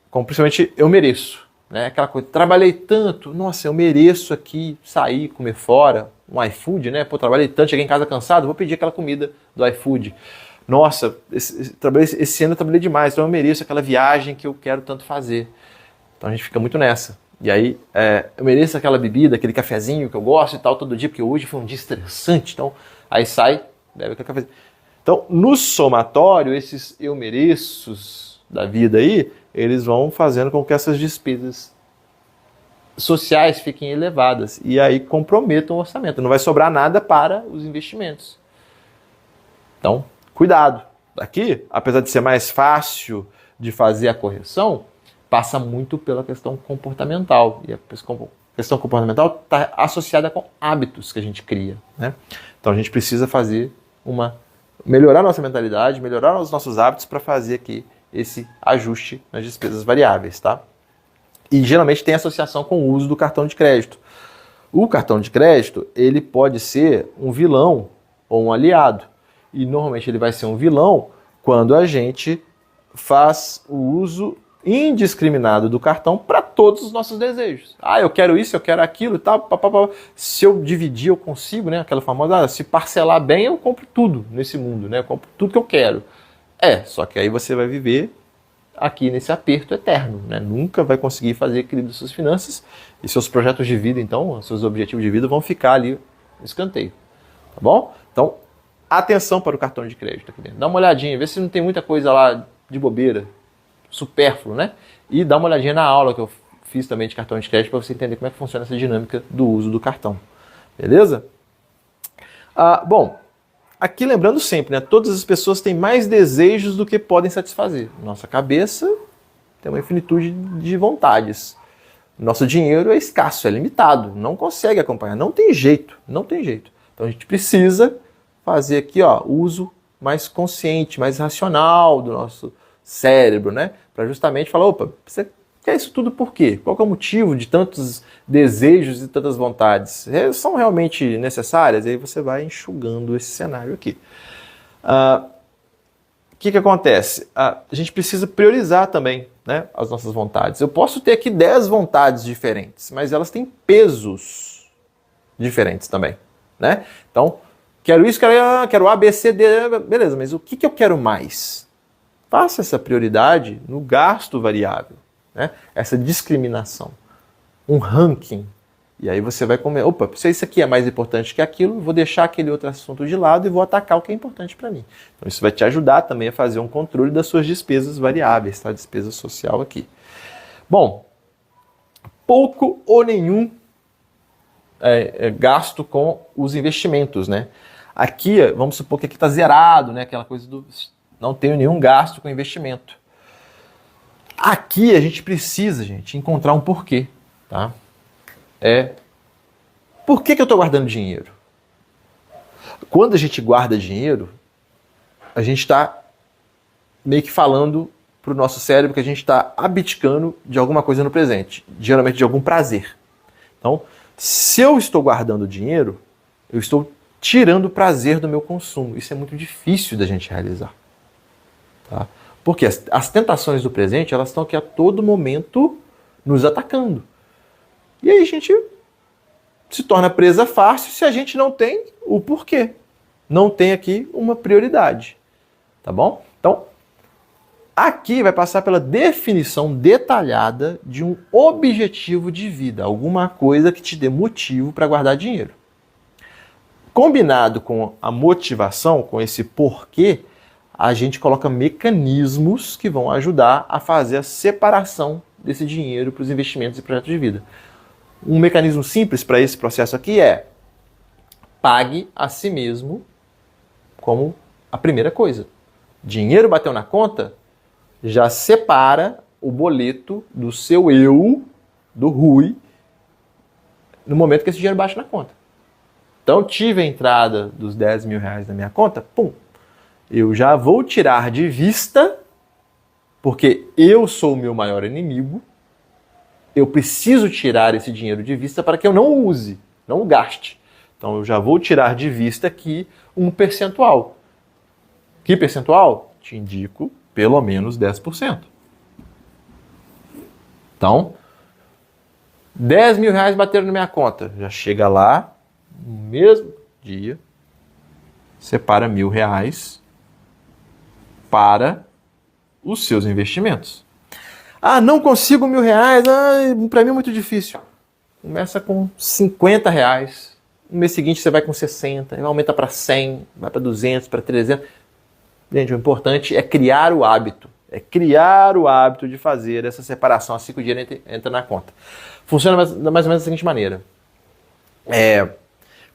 como principalmente eu mereço. né? Aquela coisa, trabalhei tanto, nossa, eu mereço aqui sair, comer fora, um iFood, né? Pô, trabalhei tanto, cheguei em casa cansado, vou pedir aquela comida do iFood. Nossa, esse ano eu trabalhei demais, então eu mereço aquela viagem que eu quero tanto fazer. Então a gente fica muito nessa. E aí, eu mereço aquela bebida, aquele cafezinho que eu gosto e tal, todo dia, porque hoje foi um dia estressante, então aí sai, bebe aquele cafezinho. Então, no somatório, esses eu mereços da vida aí, eles vão fazendo com que essas despesas sociais fiquem elevadas e aí comprometam o orçamento. Não vai sobrar nada para os investimentos. Então, cuidado. Aqui, apesar de ser mais fácil de fazer a correção, passa muito pela questão comportamental. E a questão comportamental está associada com hábitos que a gente cria, né? Então, a gente precisa melhorar nossa mentalidade, melhorar os nossos hábitos para fazer aqui esse ajuste nas despesas variáveis, tá? E geralmente tem associação com o uso do cartão de crédito. O cartão de crédito, ele pode ser um vilão ou um aliado. E normalmente ele vai ser um vilão quando a gente faz o uso indiscriminado do cartão para todos os nossos desejos. Ah, eu quero isso, eu quero aquilo e tal. Se eu dividir, eu consigo, né? Aquela famosa, se parcelar bem, eu compro tudo nesse mundo, né? Eu compro tudo que eu quero. Só que aí você vai viver aqui nesse aperto eterno, né? Nunca vai conseguir fazer equilíbrio das suas finanças e seus projetos de vida, então, seus objetivos de vida vão ficar ali no escanteio, tá bom? Então, atenção para o cartão de crédito aqui dentro. Dá uma olhadinha, vê se não tem muita coisa lá de bobeira, supérfluo, né? E dá uma olhadinha na aula que eu fiz também de cartão de crédito para você entender como é que funciona essa dinâmica do uso do cartão. Beleza? Bom, aqui lembrando sempre, né? Todas as pessoas têm mais desejos do que podem satisfazer. Nossa cabeça tem uma infinitude de vontades. Nosso dinheiro é escasso, é limitado, não consegue acompanhar, não tem jeito. Então a gente precisa fazer aqui, uso mais consciente, mais racional do nosso cérebro, né? Para justamente falar, opa, você quer isso tudo por quê? Qual que é o motivo de tantos desejos e tantas vontades? São realmente necessárias? E aí você vai enxugando esse cenário aqui. O que acontece? A gente precisa priorizar também, né, as nossas vontades. Eu posso ter aqui 10 vontades diferentes, mas elas têm pesos diferentes também, né? Então, quero isso, quero A, B, C, D, beleza, mas o que eu quero mais? Faça essa prioridade no gasto variável, né? Essa discriminação, um ranking. E aí você vai comer, opa, se isso aqui é mais importante que aquilo, vou deixar aquele outro assunto de lado e vou atacar o que é importante para mim. Então isso vai te ajudar também a fazer um controle das suas despesas variáveis, tá? Despesa social aqui. Bom, pouco ou nenhum gasto com os investimentos, né? Aqui, vamos supor que aqui está zerado, né? Aquela coisa do não tenho nenhum gasto com investimento. Aqui a gente precisa, encontrar um porquê, tá? Por que eu estou guardando dinheiro? Quando a gente guarda dinheiro, a gente está meio que falando para o nosso cérebro que a gente está abdicando de alguma coisa no presente, geralmente de algum prazer. Então, se eu estou guardando dinheiro, eu estou tirando o prazer do meu consumo. Isso é muito difícil da gente realizar. Tá? Porque as tentações do presente, elas estão aqui a todo momento nos atacando. E aí a gente se torna presa fácil se a gente não tem o porquê. Não tem aqui uma prioridade. Tá bom? Então, aqui vai passar pela definição detalhada de um objetivo de vida. Alguma coisa que te dê motivo para guardar dinheiro. Combinado com a motivação, com esse porquê, a gente coloca mecanismos que vão ajudar a fazer a separação desse dinheiro para os investimentos e projetos de vida. Um mecanismo simples para esse processo aqui é pague a si mesmo como a primeira coisa. Dinheiro bateu na conta, já separa o boleto do seu eu, do Rui, no momento que esse dinheiro bate na conta. Então, tive a entrada dos 10 mil reais na minha conta, pum, eu já vou tirar de vista, porque eu sou o meu maior inimigo, eu preciso tirar esse dinheiro de vista para que eu não o use, não o gaste. Então eu já vou tirar de vista aqui um percentual. Que percentual? Te indico pelo menos 10%. Então, R$ 10.000 bateram na minha conta. Já chega lá, no mesmo dia, separa R$ 1.000 para os seus investimentos. Ah, não consigo R$ 1.000, para mim é muito difícil. Começa com R$ 50. No mês seguinte você vai com 60, aumenta para 100, vai para 200, para 300. Gente, o importante é criar o hábito. É criar o hábito de fazer essa separação assim que o dinheiro entra na conta. Funciona mais ou menos da seguinte maneira.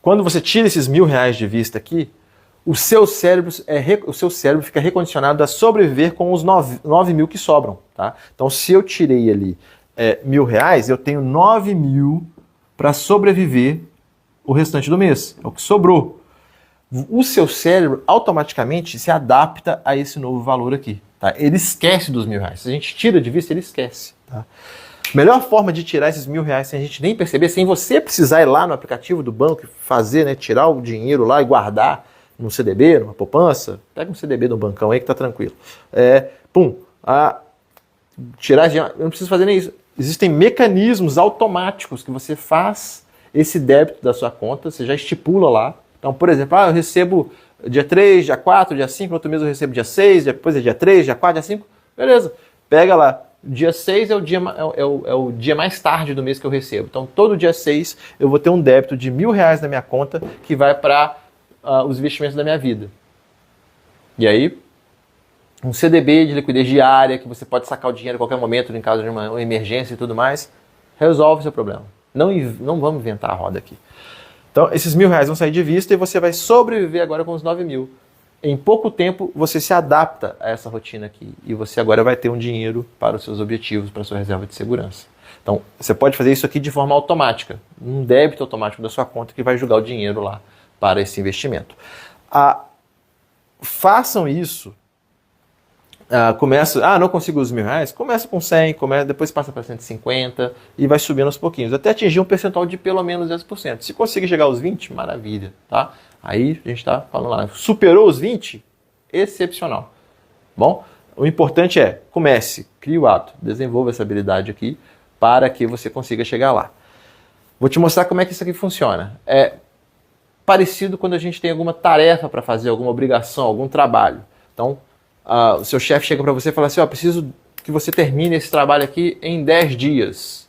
Quando você tira esses R$ 1.000 de vista aqui, o seu cérebro fica recondicionado a sobreviver com os 9.000 que sobram. Tá? Então, se eu tirei ali R$ 1.000, eu tenho 9.000 para sobreviver o restante do mês. É o que sobrou. O seu cérebro automaticamente se adapta a esse novo valor aqui. Tá? Ele esquece dos R$ 1.000. Se a gente tira de vista, ele esquece. Tá? Melhor forma de tirar esses R$ 1.000 sem a gente nem perceber, sem você precisar ir lá no aplicativo do banco e fazer, né, tirar o dinheiro lá e guardar num CDB, numa poupança. Pega um CDB do bancão aí que tá tranquilo. Tirar dinheiro, eu não preciso fazer nem isso. Existem mecanismos automáticos que você faz esse débito da sua conta, você já estipula lá. Então, por exemplo, eu recebo dia 3, dia 4, dia 5, no outro mês eu recebo dia 6, depois é dia 3, dia 4, dia 5, beleza. Pega lá, dia 6 é o dia mais tarde do mês que eu recebo. Então, todo dia 6 eu vou ter um débito de R$ 1.000 na minha conta que vai para os investimentos da minha vida. E aí, um CDB de liquidez diária, que você pode sacar o dinheiro a qualquer momento em caso de uma emergência e tudo mais, resolve o seu problema. Não vamos inventar a roda aqui. Então, esses R$ 1.000 vão sair de vista e você vai sobreviver agora com os 9.000. Em pouco tempo, você se adapta a essa rotina aqui e você agora vai ter um dinheiro para os seus objetivos, para a sua reserva de segurança. Então, você pode fazer isso aqui de forma automática, um débito automático da sua conta que vai jogar o dinheiro lá para esse investimento. Façam isso. Não consigo os R$ 1.000? Começa com 100, depois passa para 150 e vai subindo aos pouquinhos, até atingir um percentual de pelo menos 10%. Se conseguir chegar aos 20, maravilha, tá? Aí a gente está falando lá, superou os 20? Excepcional. Bom, o importante é, comece, crie o hábito, desenvolva essa habilidade aqui para que você consiga chegar lá. Vou te mostrar como é que isso aqui funciona. É parecido quando a gente tem alguma tarefa para fazer, alguma obrigação, algum trabalho. Então, o seu chefe chega para você e fala assim, preciso que você termine esse trabalho aqui em 10 dias.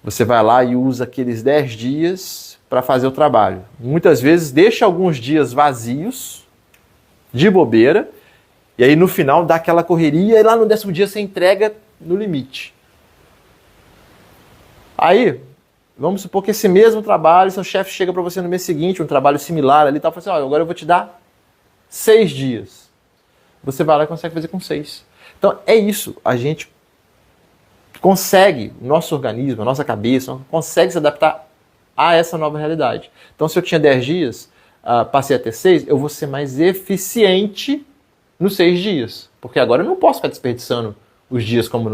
Você vai lá e usa aqueles 10 dias para fazer o trabalho. Muitas vezes deixa alguns dias vazios, de bobeira, e aí no final dá aquela correria e lá no 10º dia você entrega no limite. Aí, vamos supor que esse mesmo trabalho, seu chefe chega para você no mês seguinte, um trabalho similar ali, fala assim, agora eu vou te dar 6 dias. Você vai lá e consegue fazer com 6. Então é isso, a gente consegue, o nosso organismo, a nossa cabeça, consegue se adaptar a essa nova realidade. Então se eu tinha 10 dias, passei a ter 6, eu vou ser mais eficiente nos 6 dias. Porque agora eu não posso ficar desperdiçando os dias como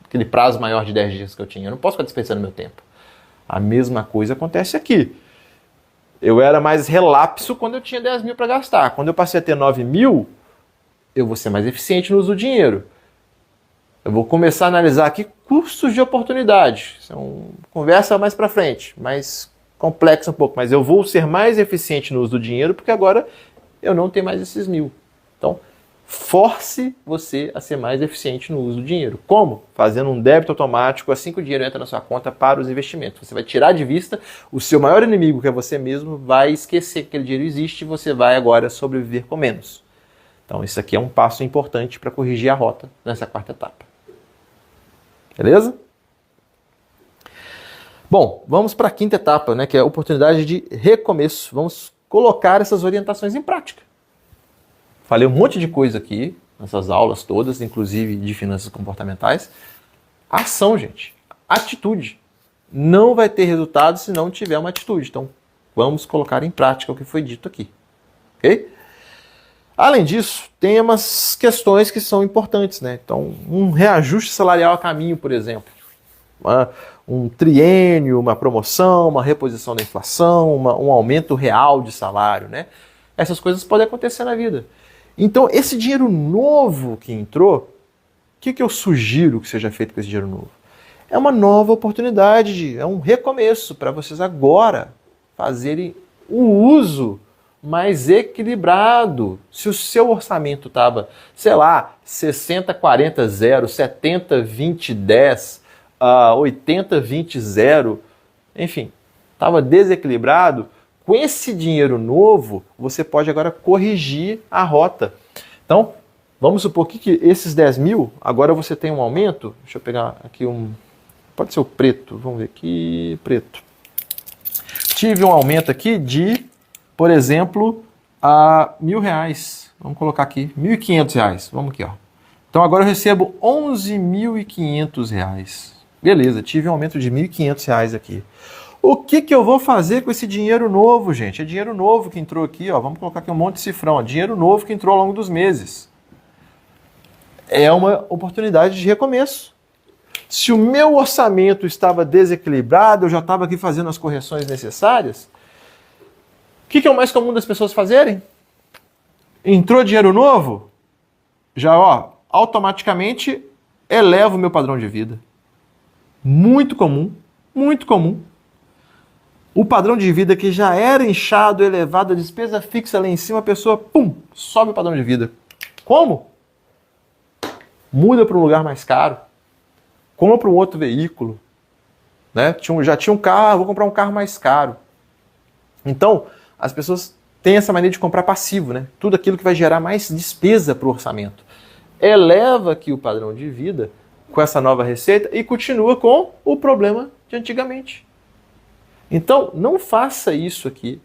aquele prazo maior de 10 dias que eu tinha. Eu não posso ficar desperdiçando meu tempo. A mesma coisa acontece aqui. Eu era mais relapso quando eu tinha 10.000 para gastar. Quando eu passei a ter 9.000, eu vou ser mais eficiente no uso do dinheiro. Eu vou começar a analisar aqui custos de oportunidade. Isso é uma conversa mais para frente, mais complexa um pouco. Mas eu vou ser mais eficiente no uso do dinheiro porque agora eu não tenho mais esses 1.000. Então, force você a ser mais eficiente no uso do dinheiro. Como? Fazendo um débito automático assim que o dinheiro entra na sua conta para os investimentos. Você vai tirar de vista o seu maior inimigo, que é você mesmo, vai esquecer que aquele dinheiro existe e você vai agora sobreviver com menos. Então, isso aqui é um passo importante para corrigir a rota nessa 4ª etapa. Beleza? Bom, vamos para a 5ª etapa, né, que é a oportunidade de recomeço. Vamos colocar essas orientações em prática. Falei um monte de coisa aqui, nessas aulas todas, inclusive de finanças comportamentais. Ação, gente. Atitude. Não vai ter resultado se não tiver uma atitude. Então, vamos colocar em prática o que foi dito aqui. Ok? Além disso, tem umas questões que são importantes, né? Então, um reajuste salarial a caminho, por exemplo. Um triênio, uma promoção, uma reposição da inflação, um aumento real de salário, né? Essas coisas podem acontecer na vida. Então, esse dinheiro novo que entrou, o que eu sugiro que seja feito com esse dinheiro novo? é uma nova oportunidade, é um recomeço para vocês agora fazerem um uso mais equilibrado. Se o seu orçamento estava, sei lá, 60-40-0, 70-20-10, 80-20-0, enfim, estava desequilibrado, com esse dinheiro novo, você pode agora corrigir a rota. Então, vamos supor que esses 10 mil, agora você tem um aumento, deixa eu pegar aqui pode ser o preto, vamos ver aqui, preto. Tive um aumento aqui de, por exemplo, R$1.000. Vamos colocar aqui, R$1.500. Vamos aqui, ó. Então agora eu recebo R$11.500. Beleza, tive um aumento de R$1.500 aqui. O que eu vou fazer com esse dinheiro novo, gente? É dinheiro novo que entrou aqui, ó. Vamos colocar aqui um monte de cifrão, ó. Dinheiro novo que entrou ao longo dos meses. É uma oportunidade de recomeço. Se o meu orçamento estava desequilibrado, eu já estava aqui fazendo as correções necessárias, o que é o mais comum das pessoas fazerem? Entrou dinheiro novo? Já, ó, automaticamente eleva o meu padrão de vida. Muito comum, muito comum. O padrão de vida que já era inchado, elevado, a despesa fixa lá em cima, a pessoa, pum, sobe o padrão de vida. Como? Muda para um lugar mais caro. Compra um outro veículo. Né? Já tinha um carro, vou comprar um carro mais caro. Então, as pessoas têm essa maneira de comprar passivo, né? Tudo aquilo que vai gerar mais despesa para o orçamento. Eleva aqui o padrão de vida com essa nova receita e continua com o problema de antigamente. Então, não faça isso aqui.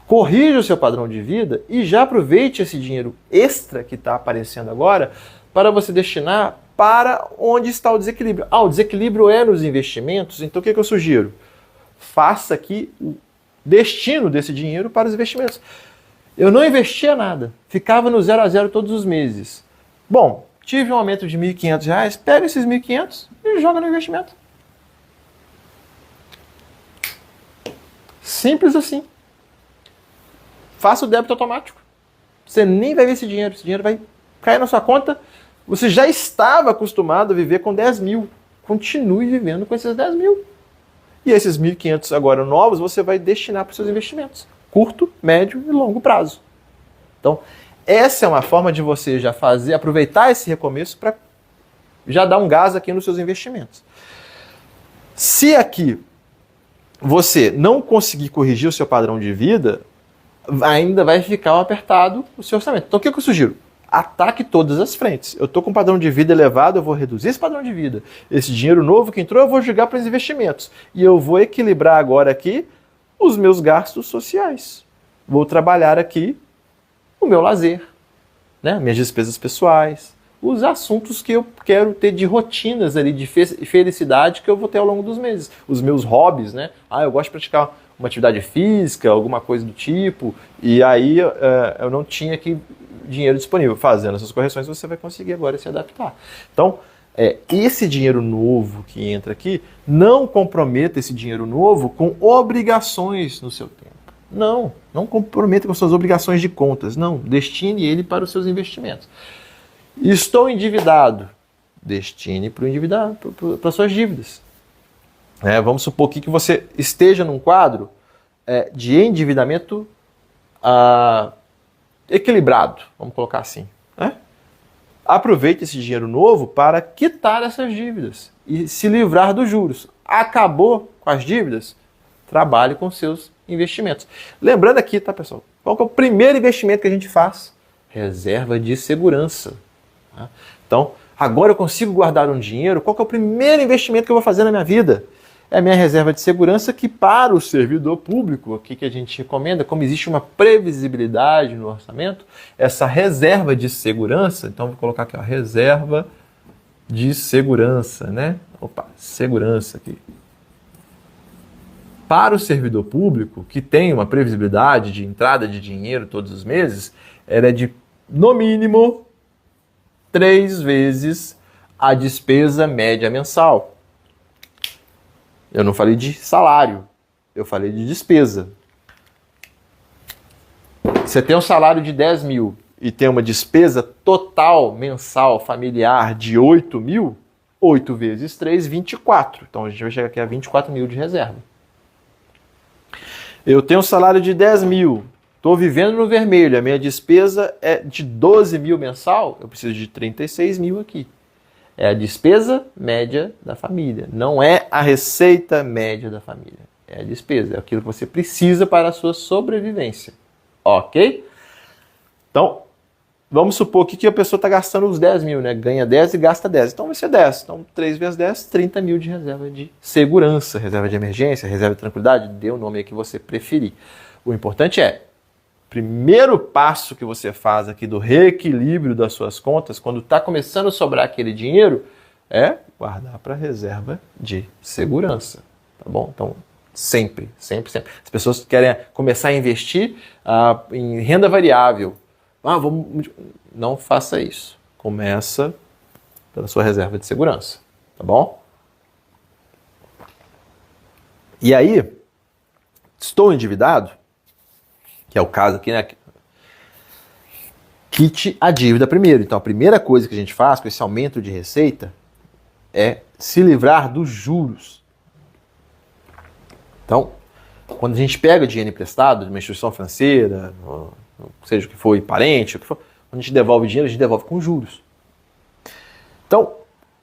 Corrija o seu padrão de vida e já aproveite esse dinheiro extra que está aparecendo agora para você destinar para onde está o desequilíbrio. O desequilíbrio é nos investimentos, então o que eu sugiro? Faça aqui o destino desse dinheiro para os investimentos. Eu não investia nada, ficava no 0 a 0 todos os meses. Bom, tive um aumento de R$1.500, pega esses R$1.500 e joga no investimento. Simples assim. Faça o débito automático. Você nem vai ver esse dinheiro vai cair na sua conta. Você já estava acostumado a viver com 10 mil. Continue vivendo com esses 10 mil. E esses 1.500 agora novos você vai destinar para os seus investimentos. Curto, médio e longo prazo. Então, essa é uma forma de você já aproveitar esse recomeço para já dar um gás aqui nos seus investimentos. Se aqui você não conseguir corrigir o seu padrão de vida, ainda vai ficar apertado o seu orçamento. Então, o que eu sugiro? Ataque todas as frentes. Eu estou com um padrão de vida elevado, eu vou reduzir esse padrão de vida. Esse dinheiro novo que entrou, eu vou jogar para os investimentos. E eu vou equilibrar agora aqui os meus gastos sociais. Vou trabalhar aqui o meu lazer, né? Minhas despesas pessoais, os assuntos que eu quero ter de rotinas ali, de felicidade que eu vou ter ao longo dos meses. Os meus hobbies, né? Eu gosto de praticar uma atividade física, alguma coisa do tipo, e aí eu não tinha aqui dinheiro disponível. Fazendo essas correções, você vai conseguir agora se adaptar. Então, esse dinheiro novo que entra aqui, não comprometa esse dinheiro novo com obrigações no seu tempo. Não comprometa com suas obrigações de contas. Não, destine ele para os seus investimentos. Estou endividado. Destine para o endividado, para as suas dívidas. Vamos supor que você esteja num quadro de endividamento equilibrado, vamos colocar assim. Aproveite esse dinheiro novo para quitar essas dívidas e se livrar dos juros. Acabou com as dívidas? Trabalhe com seus investimentos. Lembrando aqui, tá, pessoal? Qual que é o primeiro investimento que a gente faz? Reserva de segurança. Então, agora eu consigo guardar um dinheiro. Qual que é o primeiro investimento que eu vou fazer na minha vida? É a minha reserva de segurança, que para o servidor público, aqui que a gente recomenda, como existe uma previsibilidade no orçamento, essa reserva de segurança, então vou colocar aqui, ó, reserva de segurança, né? Segurança aqui. Para o servidor público, que tem uma previsibilidade de entrada de dinheiro todos os meses, ela é de, no mínimo, 3 vezes a despesa média mensal. Eu não falei de salário, eu falei de despesa. Você tem um salário de 10 mil e tem uma despesa total mensal familiar de 8 mil, 8 vezes 3, 24. Então a gente vai chegar aqui a 24 mil de reserva. Eu tenho um salário de 10 mil, estou vivendo no vermelho, a minha despesa é de 12 mil mensal, eu preciso de 36 mil aqui. É a despesa média da família, não é a receita média da família. É a despesa, é aquilo que você precisa para a sua sobrevivência. Ok? Então, vamos supor que a pessoa está gastando os 10 mil, né? Ganha 10 e gasta 10. Então vai ser 10. Então 3 vezes 10, 30 mil de reserva de segurança, reserva de emergência, reserva de tranquilidade, dê o nome aí que você preferir. O importante é, primeiro passo que você faz aqui do reequilíbrio das suas contas, quando está começando a sobrar aquele dinheiro, é guardar para reserva de segurança. Tá bom? Então, sempre. As pessoas querem começar a investir em renda variável. Não faça isso. Começa pela sua reserva de segurança, tá bom? E aí, estou endividado, que é o caso aqui, né? Quite a dívida primeiro. Então, a primeira coisa que a gente faz com esse aumento de receita é se livrar dos juros. Então, quando a gente pega dinheiro emprestado de uma instituição financeira, seja o que for, parente, o que for, quando a gente devolve dinheiro, a gente devolve com juros. Então,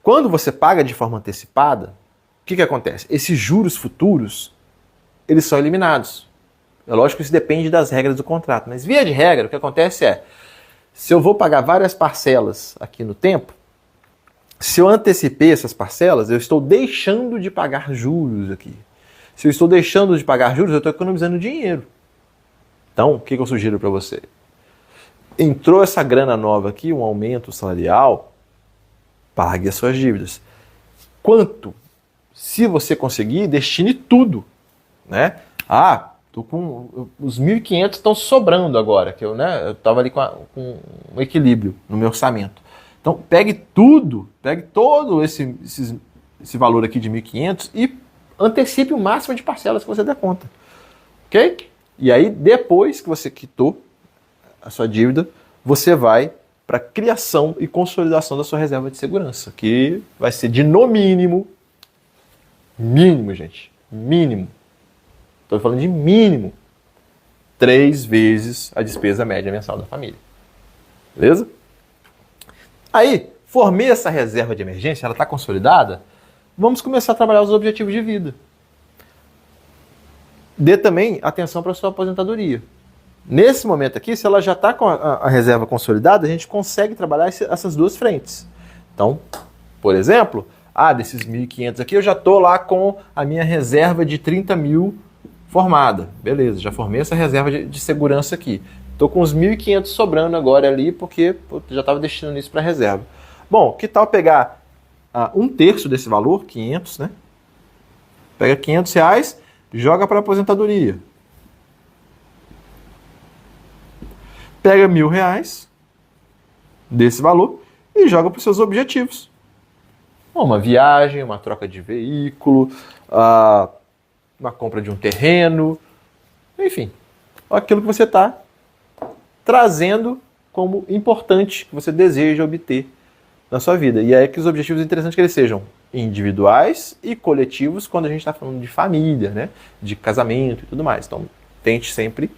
quando você paga de forma antecipada, o que acontece? Esses juros futuros, eles são eliminados. É lógico que isso depende das regras do contrato, mas via de regra, o que acontece é, se eu vou pagar várias parcelas aqui no tempo, se eu antecipei essas parcelas, eu estou deixando de pagar juros aqui. Se eu estou deixando de pagar juros, eu estou economizando dinheiro. Então, o que eu sugiro para você? Entrou essa grana nova aqui, um aumento salarial, pague as suas dívidas. Quanto? Se você conseguir, destine tudo, né? Tô com os 1.500 estão sobrando agora, que eu estava ali com um equilíbrio no meu orçamento. Então, pegue todo esse valor aqui de 1.500 e antecipe o máximo de parcelas que você der conta. Ok? E aí, depois que você quitou a sua dívida, você vai para a criação e consolidação da sua reserva de segurança, que vai ser de no mínimo, gente, mínimo. Estou falando de mínimo 3 vezes a despesa média mensal da família. Beleza? Aí, formei essa reserva de emergência, ela está consolidada, vamos começar a trabalhar os objetivos de vida. Dê também atenção para a sua aposentadoria. Nesse momento aqui, se ela já está com a reserva consolidada, a gente consegue trabalhar essas duas frentes. Então, por exemplo, desses 1.500 aqui, eu já estou lá com a minha reserva de 30 mil formada. Beleza, já formei essa reserva de segurança aqui. Estou com os 1.500 sobrando agora ali, porque já estava destinando isso para reserva. Bom, que tal pegar 1/3 desse valor, 500, né? Pega 500 reais, joga para a aposentadoria. Pega 1.000 reais desse valor e joga para os seus objetivos. Uma viagem, uma troca de veículo, uma compra de um terreno, enfim, aquilo que você está trazendo como importante, que você deseja obter na sua vida. E é que os objetivos interessantes que eles sejam individuais e coletivos quando a gente está falando de família, né? De casamento e tudo mais. Então, tente sempre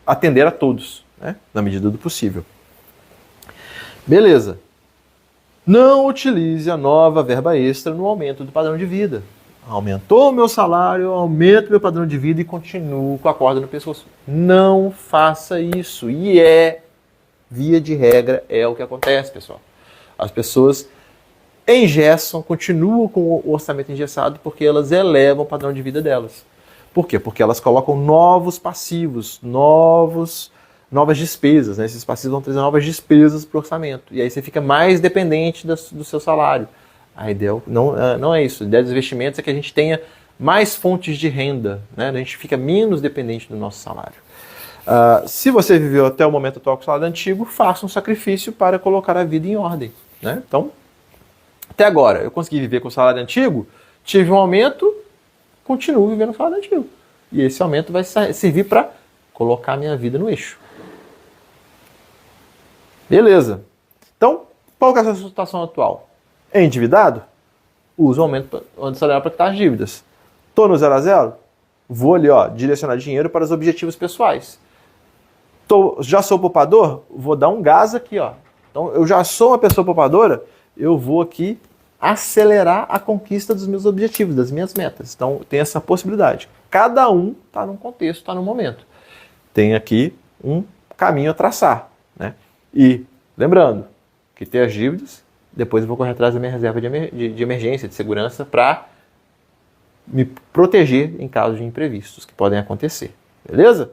atender a todos, né? Na medida do possível. Beleza. Não utilize a nova verba extra no aumento do padrão de vida. Aumentou o meu salário, aumento o meu padrão de vida e continuo com a corda no pescoço. Não faça isso. E via de regra, é o que acontece, pessoal. As pessoas engessam, continuam com o orçamento engessado porque elas elevam o padrão de vida delas. Por quê? Porque elas colocam novos passivos, novas despesas, né? Esses passivos vão trazer novas despesas para o orçamento. E aí você fica mais dependente do seu salário. A ideia não é isso. A ideia dos investimentos é que a gente tenha mais fontes de renda, né? A gente fica menos dependente do nosso salário. Se você viveu até o momento atual com o salário antigo, faça um sacrifício para colocar a vida em ordem, né? Então, até agora, eu consegui viver com o salário antigo, tive um aumento, continuo vivendo com o salário antigo. E esse aumento vai servir para colocar a minha vida no eixo. Beleza. Então, qual que é a sua situação atual? Endividado? Usa o aumento salarial para quitar as dívidas. Estou no 0 a 0? Vou ali, ó, direcionar dinheiro para os objetivos pessoais. Já sou poupador? Vou dar um gás aqui, ó. Então, eu já sou uma pessoa poupadora, eu vou aqui acelerar a conquista dos meus objetivos, das minhas metas. Então, tem essa possibilidade. Cada um está num contexto, está num momento. Tem aqui um caminho a traçar, né? E, lembrando, que ter as dívidas, depois eu vou correr atrás da minha reserva de emergência, de segurança, para me proteger em caso de imprevistos que podem acontecer. Beleza?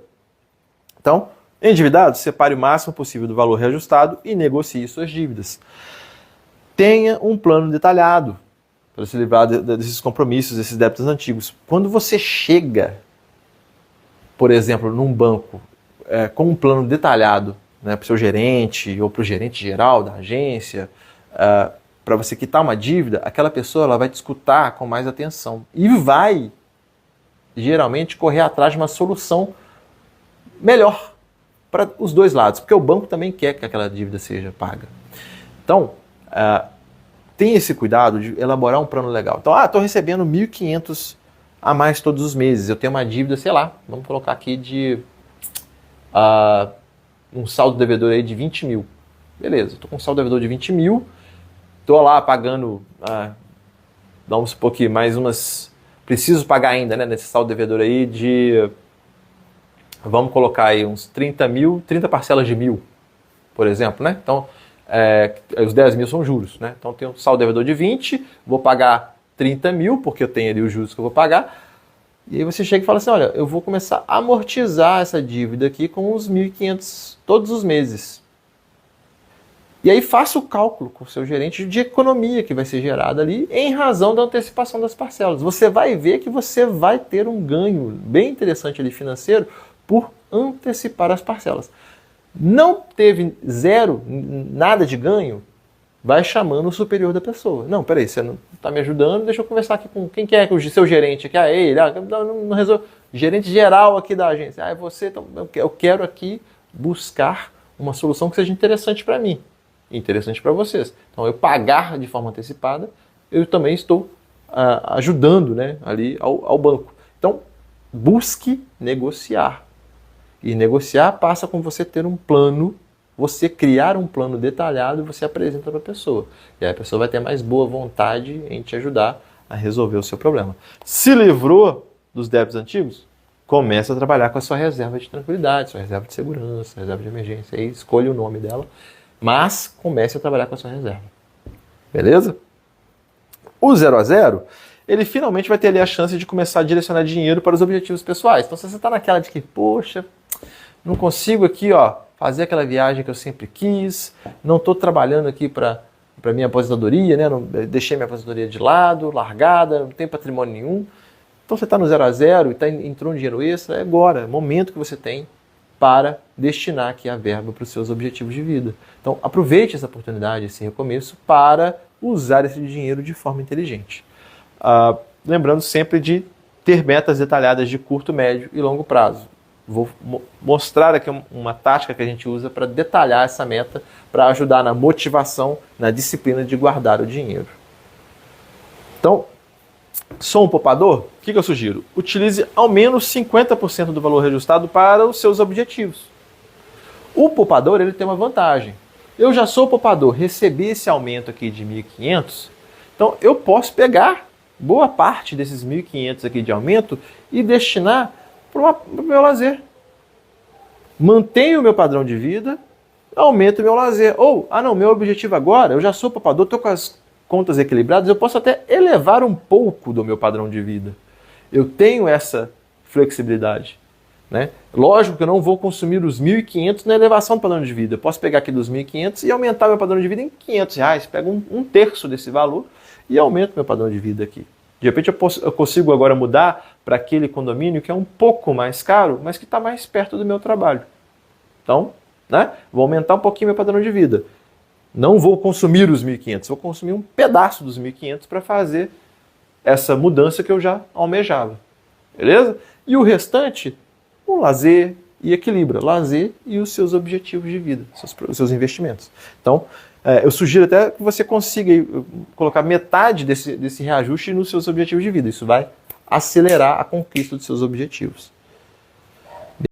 Então, endividado, separe o máximo possível do valor reajustado e negocie suas dívidas. Tenha um plano detalhado para se livrar desses compromissos, desses débitos antigos. Quando você chega, por exemplo, num banco com um plano detalhado, né, para o seu gerente ou para o gerente geral da agência, para você quitar uma dívida, aquela pessoa ela vai te escutar com mais atenção e vai, geralmente, correr atrás de uma solução melhor para os dois lados, porque o banco também quer que aquela dívida seja paga. Então, tem esse cuidado de elaborar um plano legal. Então, estou recebendo 1.500 a mais todos os meses, eu tenho uma dívida, sei lá, vamos colocar aqui de um saldo devedor aí de 20 mil. Beleza, estou com um saldo devedor de 20 mil, estou lá pagando, vamos supor que mais umas... Preciso pagar ainda, né, nesse saldo devedor aí de... Vamos colocar aí uns 30 mil, 30 parcelas de 1.000, por exemplo, né? Então, os 10 mil são juros, né? Então, tem um saldo devedor de 20, vou pagar 30 mil, porque eu tenho ali os juros que eu vou pagar. E aí você chega e fala assim, olha, eu vou começar a amortizar essa dívida aqui com os 1.500 todos os meses. E aí faça o cálculo com o seu gerente de economia que vai ser gerada ali em razão da antecipação das parcelas. Você vai ver que você vai ter um ganho bem interessante ali financeiro por antecipar as parcelas. Não teve zero, nada de ganho, vai chamando o superior da pessoa. Não, peraí, você não está me ajudando, deixa eu conversar aqui com quem que é o seu gerente aqui. Ele, não resolve. Gerente geral aqui da agência. É você, então, eu quero aqui buscar uma solução que seja interessante para mim, interessante para vocês. Então, eu pagar de forma antecipada, eu também estou ajudando, né, ali ao banco. Então, busque negociar. E negociar passa com você ter um plano, você criar um plano detalhado e você apresenta para a pessoa. E aí a pessoa vai ter mais boa vontade em te ajudar a resolver o seu problema. Se livrou dos débitos antigos? Comece a trabalhar com a sua reserva de tranquilidade, sua reserva de segurança, reserva de emergência. Aí escolha o nome dela, mas comece a trabalhar com a sua reserva. Beleza? O 0 a 0, ele finalmente vai ter ali a chance de começar a direcionar dinheiro para os objetivos pessoais. Então, se você está naquela de que, poxa, não consigo aqui, ó, fazer aquela viagem que eu sempre quis, não estou trabalhando aqui para minha aposentadoria, né? Não, deixei minha aposentadoria de lado, largada, não tenho patrimônio nenhum. Então, você está no 0 a 0 e entrou um dinheiro extra, é agora, é o momento que você tem para destinar aqui a verba para os seus objetivos de vida. Então, aproveite essa oportunidade, esse recomeço, para usar esse dinheiro de forma inteligente. Lembrando sempre de ter metas detalhadas de curto, médio e longo prazo. Vou mostrar aqui uma tática que a gente usa para detalhar essa meta, para ajudar na motivação, na disciplina de guardar o dinheiro. Então, sou um poupador? O que eu sugiro? Utilize ao menos 50% do valor reajustado para os seus objetivos. O poupador ele tem uma vantagem. Eu já sou poupador, recebi esse aumento aqui de 1.500, então eu posso pegar boa parte desses 1.500 aqui de aumento e destinar para o meu lazer. Mantenho o meu padrão de vida, aumento o meu lazer. Ou, não, meu objetivo agora, eu já sou poupador, estou com as contas equilibradas, eu posso até elevar um pouco do meu padrão de vida. Eu tenho essa flexibilidade. Né? Lógico que eu não vou consumir os 1.500 na elevação do padrão de vida. Eu posso pegar aqui dos 1.500 e aumentar meu padrão de vida em R$500. Pego um terço desse valor e aumento meu padrão de vida aqui. De repente eu consigo agora mudar para aquele condomínio que é um pouco mais caro, mas que está mais perto do meu trabalho. Então, né, vou aumentar um pouquinho meu padrão de vida. Não vou consumir os 1.500, vou consumir um pedaço dos 1.500 para fazer essa mudança que eu já almejava. Beleza? E o restante, o lazer e equilibra. Lazer e os seus objetivos de vida, os seus investimentos. Então, Eu sugiro até que você consiga colocar metade desse reajuste nos seus objetivos de vida. Isso vai acelerar a conquista dos seus objetivos.